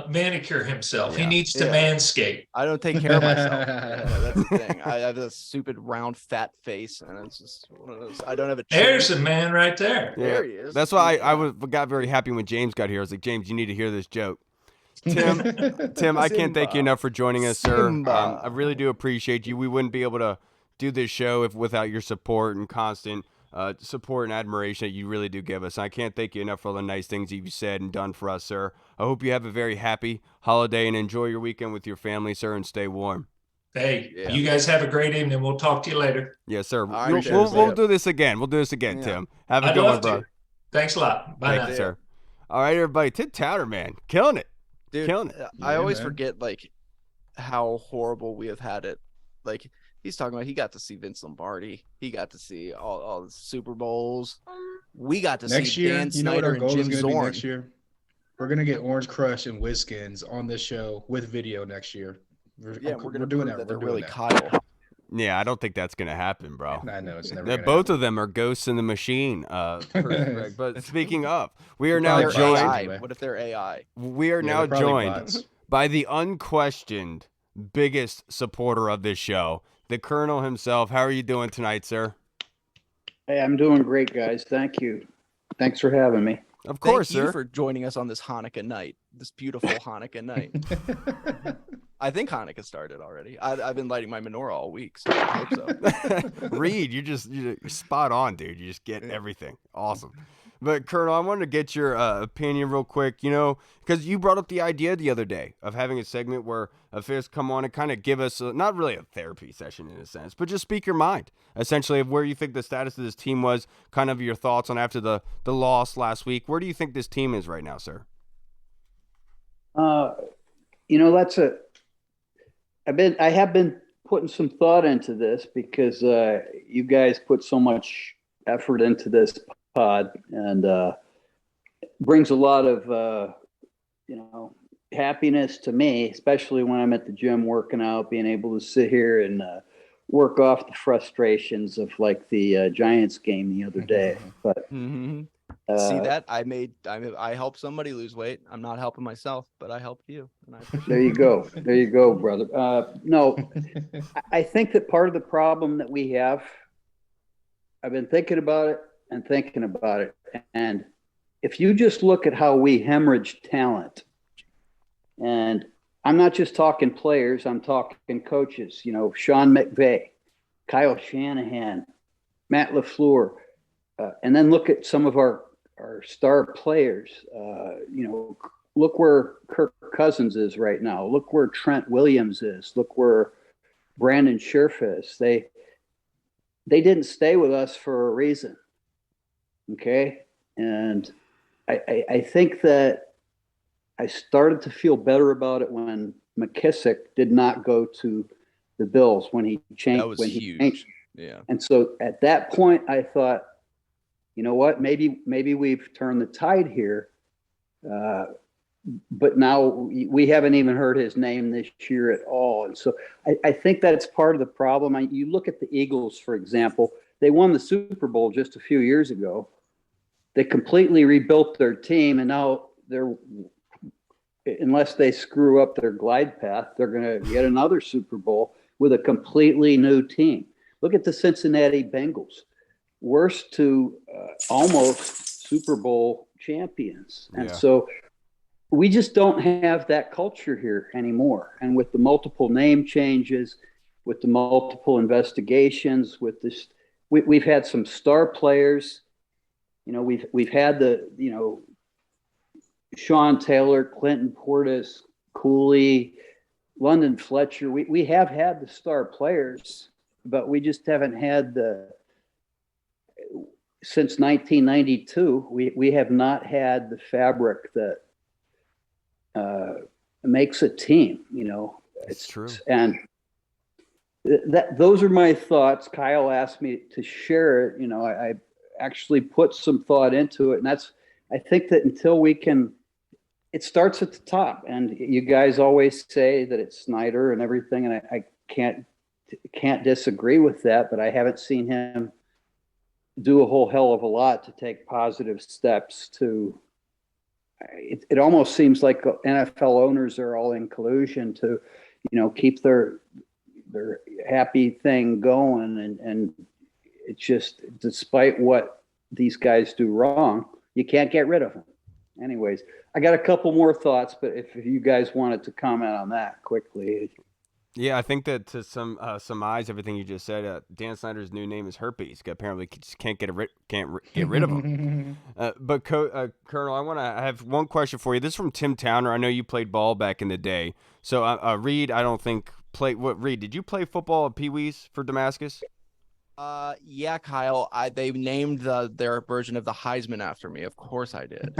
manicure himself. He Yeah. needs to Yeah. manscape. I don't take care of myself. Yeah, that's the thing. I have a stupid round fat face, and it's just one of those. I don't have a chin. There's a man right there. There he is. That's why I got very happy when James got here. I was like, James, you need to hear this joke. Tim, I can't thank you Simba. enough for joining us, sir. Simba. I really do appreciate you. We wouldn't be able to do this show without your support and constant support and admiration that you really do give us. I can't thank you enough for all the nice things that you've said and done for us, sir. I hope you have a very happy holiday and enjoy your weekend with your family, sir, and stay warm. Hey, Yeah. you guys have a great evening. We'll talk to you later. Yes, sir. right, We'll, sure. we'll do this again. We'll do this again, Yeah. Tim. Have a I'd good one, love to. bro. Thanks a lot. Bye Thank now. you, sir. All right, everybody. Tim Towder, man. Killing it. Dude, Killing it. I Yeah, always man. forget like how horrible we have had it. Like he's talking about, he got to see Vince Lombardi. He got to see all the Super Bowls. We got to Next see year, Dan you know what Snyder our and goal Jim is going to be Zorn. next year? We're going to get Orange Crush and Whiskins on this show with video next year. Yeah, we're gonna doing prove that. they're We're really doing Kyle. Yeah, I don't think that's going to happen, bro. that. I know it's never They're gonna both happen. of them are ghosts in the machine. Greg. But speaking of, we are They're now They're probably joined. AI. anyway. What if they're AI? We are Yeah, now they're probably joined bots. by the unquestioned biggest supporter of this show, the Colonel himself. How are you doing tonight, sir? Hey, I'm doing great, guys. Thank you. Thanks for having me. Of course, Thank you sir. for joining us on this Hanukkah night, this beautiful Hanukkah night. I think Hanukkah started already. I've been lighting my menorah all week, so I hope so. Reed, you're spot on, dude. You just get everything. Awesome. But Colonel, I wanted to get your opinion real quick, because you brought up the idea the other day of having a segment where officials come on and kind of give us not really a therapy session in a sense, but just speak your mind, essentially, of where you think the status of this team was, kind of your thoughts on after the loss last week. Where do you think this team is right now, sir? I have been putting some thought into this because you guys put so much effort into this pod, and brings a lot of happiness to me, especially when I'm at the gym working out, being able to sit here and work off the frustrations of like the Giants game the other day. But see that I helped somebody lose weight. I'm not helping myself, but I helped you. And I appreciate there you go. There you go, brother. No, I think that part of the problem that we have, I've been thinking about it. And if you just look at how we hemorrhage talent, and I'm not just talking players, I'm talking coaches, Sean McVay, Kyle Shanahan, Matt LaFleur, and then look at some of our star players. Look where Kirk Cousins is right now. Look where Trent Williams is. Look where Brandon Scherf is. They didn't stay with us for a reason. Okay. And I think that I started to feel better about it when McKissick did not go to the Bills when he changed. That was huge. Changed. Yeah. And so at that point, I thought, you know what, maybe we've turned the tide here. But now we haven't even heard his name this year at all. And so I think that's part of the problem. You look at the Eagles, for example, they won the Super Bowl just a few years ago. They completely rebuilt their team, and now unless they screw up their glide path, they're going to get another Super Bowl with a completely new team. Look at the Cincinnati Bengals, worst to almost Super Bowl champions. And so we just don't have that culture here anymore. And with the multiple name changes, with the multiple investigations, with this, we've had some star players. We've had Sean Taylor, Clinton Portis, Cooley, London Fletcher. We have had the star players, but we just haven't had since 1992, we have not had the fabric that makes a team, It's true. And those are my thoughts. Kyle asked me to share it. I actually put some thought into it, and I think that until we can, it starts at the top. And you guys always say that it's Snyder and everything, and I can't disagree with that, but I haven't seen him do a whole hell of a lot to take positive steps to. It almost seems like NFL owners are all in collusion to, keep their happy thing going, and it's just, despite what these guys do wrong, you can't get rid of them. Anyways, I got a couple more thoughts, but if you guys wanted to comment on that quickly. Yeah, I think that to surmise everything you just said, Dan Snyder's new name is Herpes. Apparently, just can't get rid of him. But Colonel, I have one question for you. This is from Tim Towner. I know you played ball back in the day. So Reed, I don't think Reed, did you play football at Pee Wee's for Damascus? Yeah, Kyle. They named their version of the Heisman after me. Of course, I did.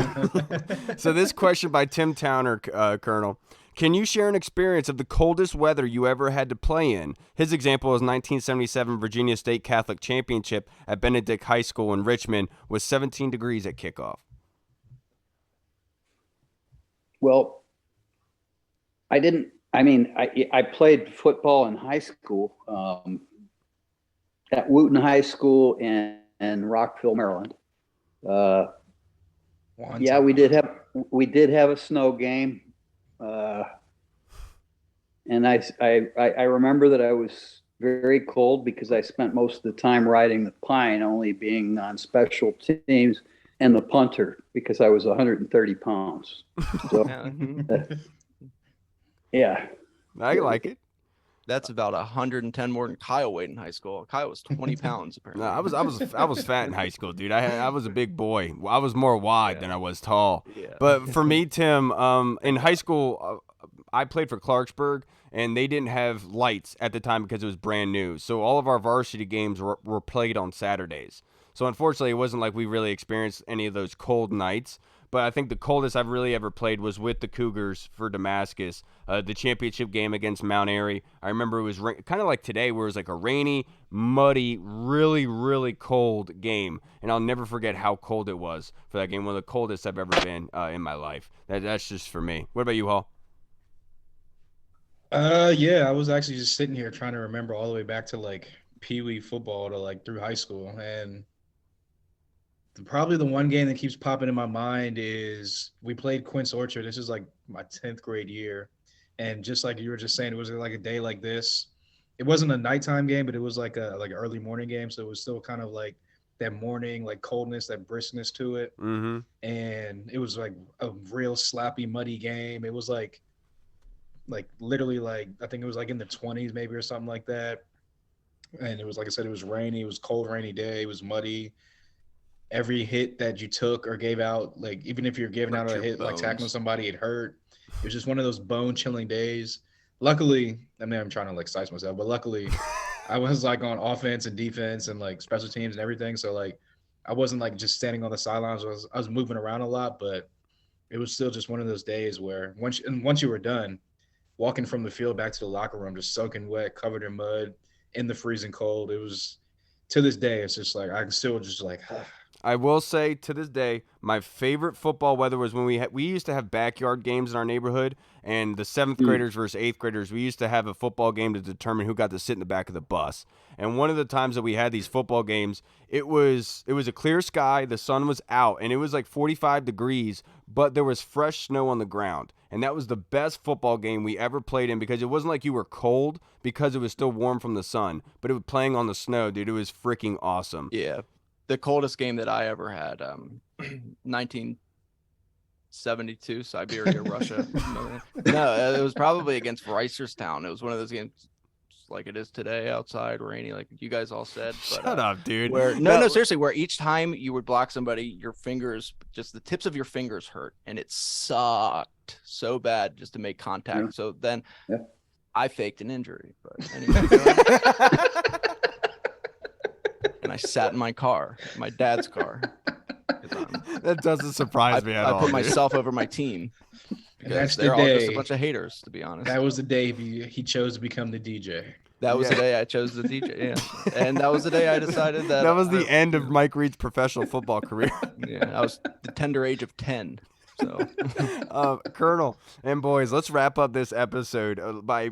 So this question by Tim Towner, Colonel. Can you share an experience of the coldest weather you ever had to play in? His example is 1977 Virginia State Catholic Championship at Benedict High School in Richmond with 17 degrees at kickoff. Well, I played football in high school at Wooten High School in Rockville, Maryland. We did have a snow game. And I remember that I was very cold because I spent most of the time riding the pine, only being on special teams and the punter because I was 130 pounds. So, yeah. I like it. That's about 110 more than Kyle weighed in high school. Kyle was 20 pounds apparently. No, I was fat in high school, dude. I was a big boy. I was more wide than I was tall. Yeah. But for me, Tim, in high school, I played for Clarksburg, and they didn't have lights at the time because it was brand new. So all of our varsity games were played on Saturdays. So unfortunately, it wasn't like we really experienced any of those cold nights. But I think the coldest I've really ever played was with the Cougars for Damascus, the championship game against Mount Airy. I remember it was kind of like today, where it was like a rainy, muddy, really, really cold game. And I'll never forget how cold it was for that game. One of the coldest I've ever been in my life. That's just for me. What about you, Hall? Yeah, I was actually just sitting here trying to remember all the way back to like Pee Wee football to like through high school. And probably the one game that keeps popping in my mind is we played Quince Orchard. This is like my 10th grade year. And just like you were just saying, it was like a day like this. It wasn't a nighttime game, but it was like an early morning game. So it was still kind of like that morning, like coldness, that briskness to it. Mm-hmm. And it was like a real slappy, muddy game. It was like literally like, I think it was like in the 20s maybe or something like that. And it was, like I said, it was rainy. It was cold, rainy day. It was muddy. Every hit that you took or gave out, like even if you're giving out a hit, like tackling somebody, it hurt. It was just one of those bone-chilling days. Luckily, I mean, I'm trying to like size myself, but luckily, I was like on offense and defense and like special teams and everything. So like, I wasn't like just standing on the sidelines. I was moving around a lot, but it was still just one of those days where once you were done, walking from the field back to the locker room, just soaking wet, covered in mud, in the freezing cold. It was, to this day, it's just like I can still just like. I will say to this day, my favorite football weather was when we used to have backyard games in our neighborhood, and the 7th graders versus 8th graders, we used to have a football game to determine who got to sit in the back of the bus. And one of the times that we had these football games, it was a clear sky, the sun was out, and it was like 45 degrees, but there was fresh snow on the ground. And that was the best football game we ever played in, because it wasn't like you were cold because it was still warm from the sun, but it was playing on the snow, dude. It was freaking awesome. Yeah. The coldest game that I ever had, 1972, Siberia, Russia. No, it was probably against Reisterstown. It was one of those games like it is today, outside, rainy, like you guys all said. But, Shut up, dude. No, seriously, where each time you would block somebody, your fingers, just the tips of your fingers hurt, and it sucked so bad just to make contact. Yeah. So then I faked an injury. But anyway. And I sat in my car, my dad's car. That doesn't surprise me at all. I put myself over my team because they're all just a bunch of haters, to be honest. That was the day he chose to become the DJ. That was the day I chose the DJ, yeah. And that was the day I decided that... That was the end of Mike Reed's professional football career. Yeah, I was the tender age of 10. So, Colonel and boys, let's wrap up this episode by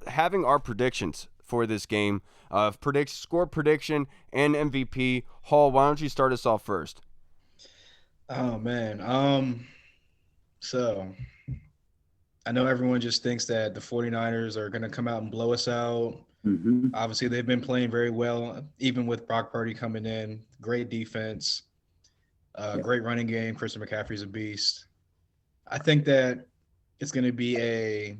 having our predictions for this game. Score prediction and MVP. Hall, why don't you start us off first? Oh man. So I know everyone just thinks that the 49ers are going to come out and blow us out. Mm-hmm. Obviously, they've been playing very well, even with Brock Purdy coming in. Great defense, great running game. Christian McCaffrey's a beast. I think that it's going to be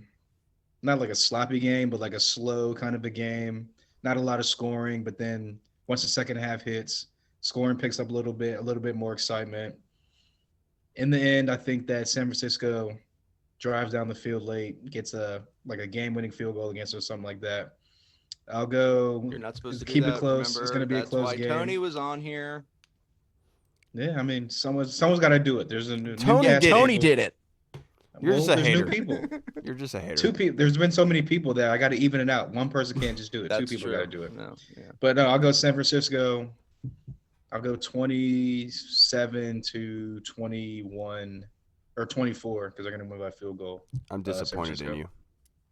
not like a sloppy game, but like a slow kind of a game. Not a lot of scoring, but then once the second half hits, scoring picks up a little bit more excitement. In the end, I think that San Francisco drives down the field late, gets a game-winning field goal against us or something like that. I'll go. You're not supposed to keep do that. it close. Remember, it's going to be a close game. Tony was on here. Yeah, I mean, someone's got to do it. There's a new Tony did it. You're just a hater. New people. You're just a hater. Two people. There's been so many people there. I got to even it out. One person can't just do it. Two people got to do it. No, yeah. But I'll go San Francisco. I'll go 27-21 or 24 because they're going to move by field goal. I'm disappointed in you.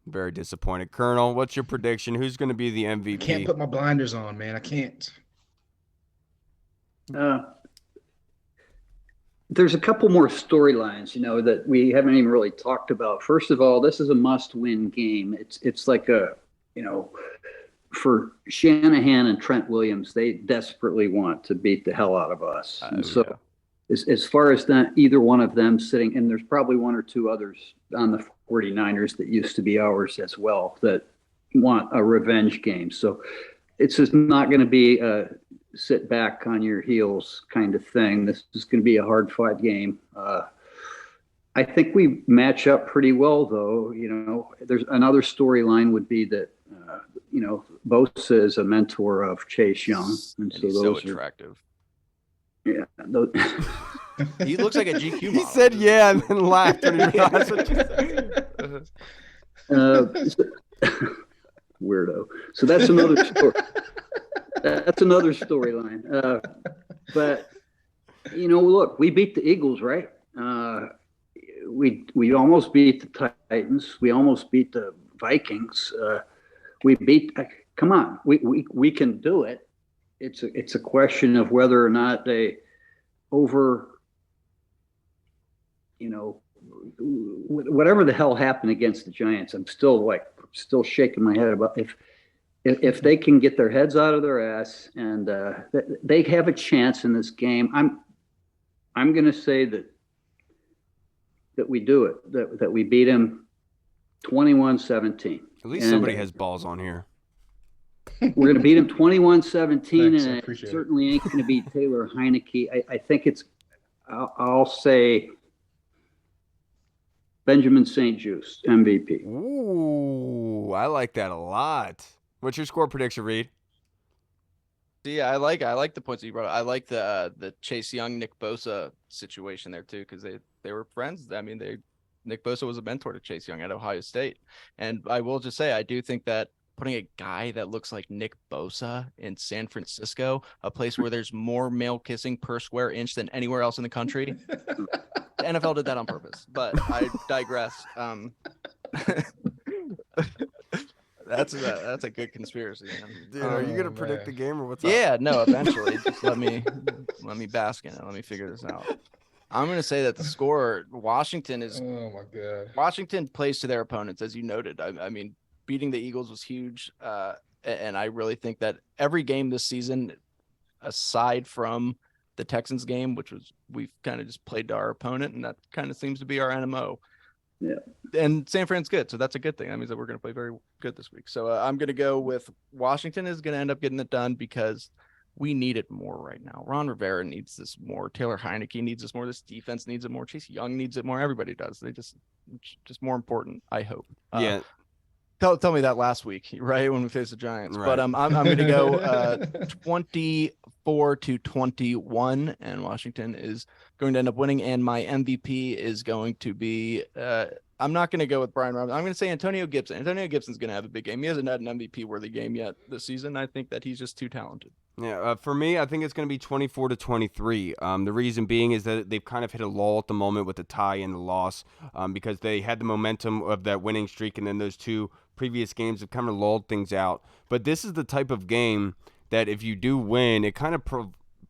Very disappointed. Colonel, what's your prediction? Who's going to be the MVP? I can't put my blinders on, man. I can't. There's a couple more storylines, that we haven't even really talked about. First of all, this is a must-win game. It's like for Shanahan and Trent Williams, they desperately want to beat the hell out of us. as far as that, either one of them sitting, and there's probably one or two others on the 49ers that used to be ours as well that want a revenge game. So it's just not going to be a sit back on your heels kind of thing. This is going to be a hard fought game. I think we match up pretty well, though. There's another storyline would be that, Bosa is a mentor of Chase Young. And so he's those so attractive. Yeah. He looks like a GQ model. He said yeah and then laughed when he realized what you said. Weirdo. So that's another story. That's another storyline. But look, we beat the Eagles, right? We almost beat the Titans. We almost beat the Vikings. We beat. Come on, we can do it. It's a question of whether or not they whatever the hell happened against the Giants. I'm still shaking my head about if they can get their heads out of their ass and they have a chance in this game. I'm going to say that we do it, that we beat him 21-17. At least somebody has balls on here. We're going to beat him 21-17, Thanks, and I appreciate it certainly ain't going to be Taylor Heineke. I think I'll say Benjamin St. Juste, MVP. Ooh, I like that a lot. What's your score prediction, Reed? Yeah, I like the points that you brought up. I like the Chase Young, Nick Bosa situation there too, because they were friends. I mean, Nick Bosa was a mentor to Chase Young at Ohio State, and I will just say I do think that putting a guy that looks like Nick Bosa in San Francisco, a place where there's more male kissing per square inch than anywhere else in the country, the NFL did that on purpose. But I digress. That's a good conspiracy, man. Dude, are you gonna predict the game or what's up? Yeah, no, eventually. Just let me bask in it. Let me figure this out. I'm gonna say that the score, Washington is. Oh my God. Washington plays to their opponents, as you noted. I mean, beating the Eagles was huge, and I really think that every game this season, aside from the Texans game, which was we've kind of just played to our opponent, and that kind of seems to be our NMO. Yeah. And San Fran's good, so that's a good thing. That means that we're going to play very good this week. So I'm going to go with Washington is going to end up getting it done because we need it more right now. Ron Rivera needs this more. Taylor Heineke needs this more. This defense needs it more. Chase Young needs it more. Everybody does. It's just more important, I hope. Yeah. Tell me that last week, right, when we faced the Giants. Right. But I'm going to go 24-21, and Washington is going to end up winning. And my MVP is going to be I'm not going to go with Brian Robinson. I'm going to say Antonio Gibson. Antonio Gibson's going to have a big game. He hasn't had an MVP-worthy game yet this season. I think that he's just too talented. Yeah, for me, I think it's going to be 24-23. The reason being is that they've kind of hit a lull at the moment with the tie and the loss because they had the momentum of that winning streak, and then those two previous games have kind of lulled things out. But this is the type of game that if you do win, it kind of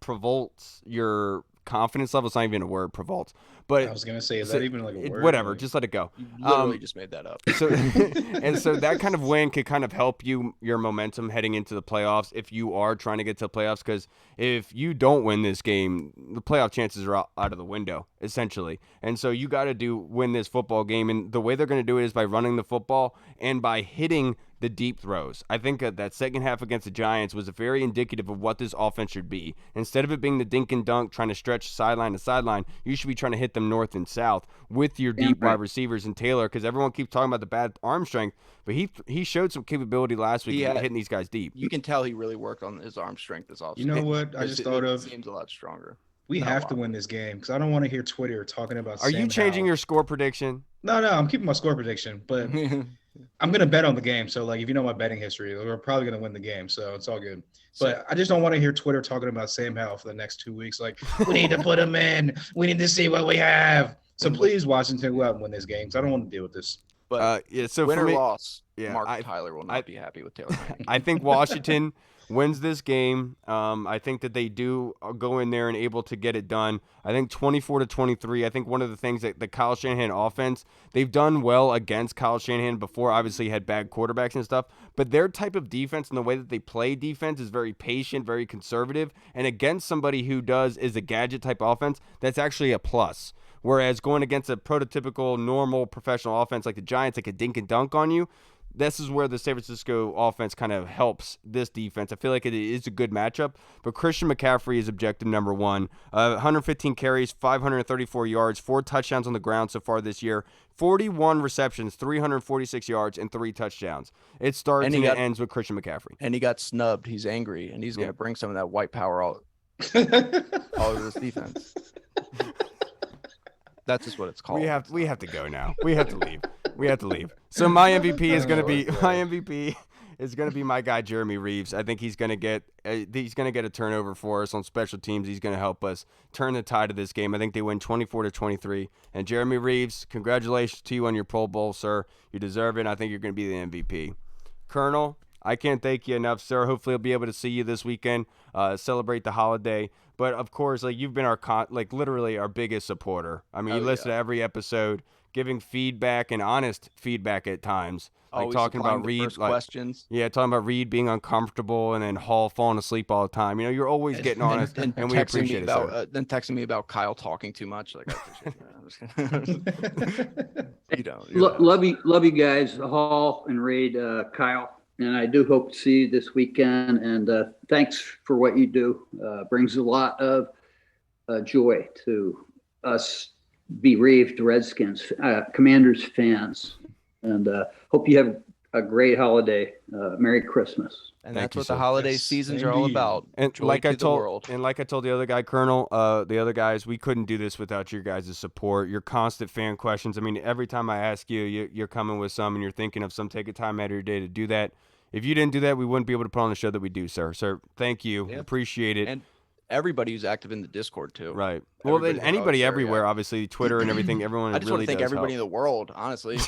provokes your confidence level. It's not even a word, provokes. But I was gonna say, is that even like a word? Whatever, like... just let it go. You literally just made that up. So that kind of win could kind of help your momentum heading into the playoffs if you are trying to get to the playoffs. Because if you don't win this game, the playoff chances are out of the window essentially. And so you got to win this football game, and the way they're going to do it is by running the football and by hitting the deep throws. I think that second half against the Giants was very indicative of what this offense should be. Instead of it being the dink and dunk, trying to stretch sideline to sideline, you should be trying to hit them north and south with your deep wide receivers and Taylor, because everyone keeps talking about the bad arm strength, but he showed some capability last week hitting these guys deep. You can tell he really worked on his arm strength this offseason. You know what? I just thought of. Seems a lot stronger. We have to win this game because I don't want to hear Twitter talking about. Are you changing your score prediction? No, I'm keeping my score prediction, but I'm gonna bet on the game. So like, if you know my betting history, we're probably gonna win the game, so it's all good. But I just don't want to hear Twitter talking about Sam Howell for the next 2 weeks. Like, we need to put him in. We need to see what we have. So please, Washington, go out and win this game because I don't want to deal with this. But so win for or me, loss, yeah, Mark Tyler will not be happy with Taylor Heineke. I think Washington wins this game. I think that they do go in there and able to get it done. I think 24-23. I think one of the things that the Kyle Shanahan offense, they've done well against Kyle Shanahan before. Obviously, he had bad quarterbacks and stuff, but their type of defense and the way that they play defense is very patient, very conservative, and against somebody who is a gadget type offense, that's actually a plus. Whereas going against a prototypical, normal, professional offense like the Giants, like a dink and dunk on you, this is where the San Francisco offense kind of helps this defense. I feel like it is a good matchup, but Christian McCaffrey is objective number one. 115 carries, 534 yards, 4 touchdowns on the ground so far this year, 41 receptions, 346 yards, and 3 touchdowns. It starts and it ends with Christian McCaffrey. And he got snubbed. He's angry, and he's going to bring some of that white power all over this defense. That's just what it's called. We have to go now. We have to leave. We have to leave. So my MVP is going to be my guy Jeremy Reeves. I think he's going to get a turnover for us on special teams. He's going to help us turn the tide of this game. I think they win 24-23. And Jeremy Reeves, congratulations to you on your Pro Bowl, sir. You deserve it. And I think you're going to be the MVP. Colonel, I can't thank you enough, sir. Hopefully I'll be able to see you this weekend, celebrate the holiday. But of course, like, you've been literally our biggest supporter. I mean, you listen to every episode, giving feedback and honest feedback at times. Like always talking about Reed, questions. Yeah, talking about Reed being uncomfortable and then Hall falling asleep all the time. You know, you're always getting honest, and we appreciate it. Then texting me about Kyle talking too much. Like, I appreciate that. You don't. Love you guys, Hall and Reed, Kyle. And I do hope to see you this weekend. And thanks for what you do. Brings a lot of joy to us bereaved Redskins, Commanders fans. And hope you have a great holiday. Merry Christmas. And that's what the holiday seasons are all about. And joy like to I the told, world. and like I told the other guy, Colonel, the other guys, we couldn't do this without your guys' support, your constant fan questions. I mean, every time I ask you, you're coming with some, and you're thinking of some. Take a time out of your day to do that. If you didn't do that, we wouldn't be able to put on the show that we do, sir. Sir, thank you. Yeah. Appreciate it. And everybody who's active in the Discord too. Right. Well, then anybody there, everywhere, obviously, Twitter and everything. Everyone. I just really want to thank does everybody help. in the world, honestly.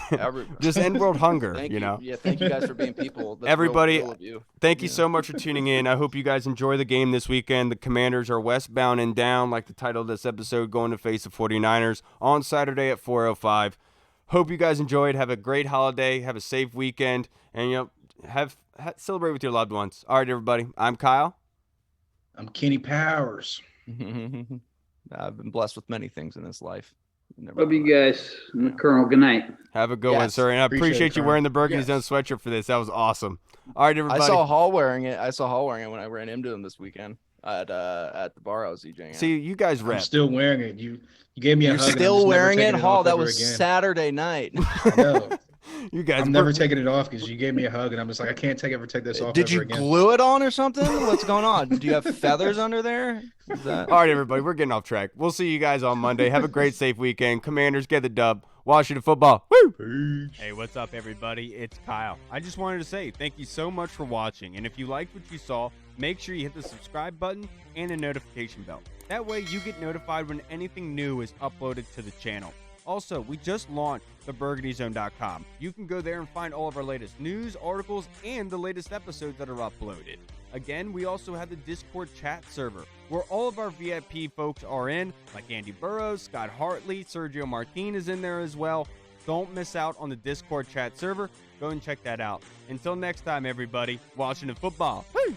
Just end world hunger. Thank you know. Yeah. Thank you guys for being people. That's Everybody, real of you. Thank you so much for tuning in. I hope you guys enjoy the game this weekend. The Commanders are westbound and down, like the title of this episode, going to face the 49ers on Saturday at 4:05. Hope you guys enjoyed. Have a great holiday. Have a safe weekend, and celebrate with your loved ones. All right, everybody. I'm Kyle. I'm Kenny Powers. I've been blessed with many things in this life. Love you guys. Colonel, good night. Have a good one, sir. And I appreciate you wearing the Burgundy Zone sweatshirt for this. That was awesome. All right, everybody. I saw Hall wearing it. when I ran into him this weekend at the bar I was DJing at. See, you guys rep. I'm still wearing it. You gave me a hug. You're still wearing it, Hall? That was again. Saturday night. No. You guys, I'm never taking it off because you gave me a hug, and I'm just like, I can't ever take this off. Did you again. glue it on or something? What's going on? Do you have feathers under there? All right, everybody, we're getting off track. We'll see you guys on Monday. Have a great, safe weekend. Commanders, get the dub. Washington football. Woo! Peace. Hey, what's up, everybody? It's Kyle. I just wanted to say thank you so much for watching. And if you liked what you saw, make sure you hit the subscribe button and the notification bell. That way you get notified when anything new is uploaded to the channel. Also, we just launched theburgundyzone.com. You can go there and find all of our latest news, articles, and the latest episodes that are uploaded. Again, we also have the Discord chat server, where all of our VIP folks are in, like Andy Burrows, Scott Hartley, Sergio Martin is in there as well. Don't miss out on the Discord chat server. Go and check that out. Until next time, everybody, Washington football. Woo!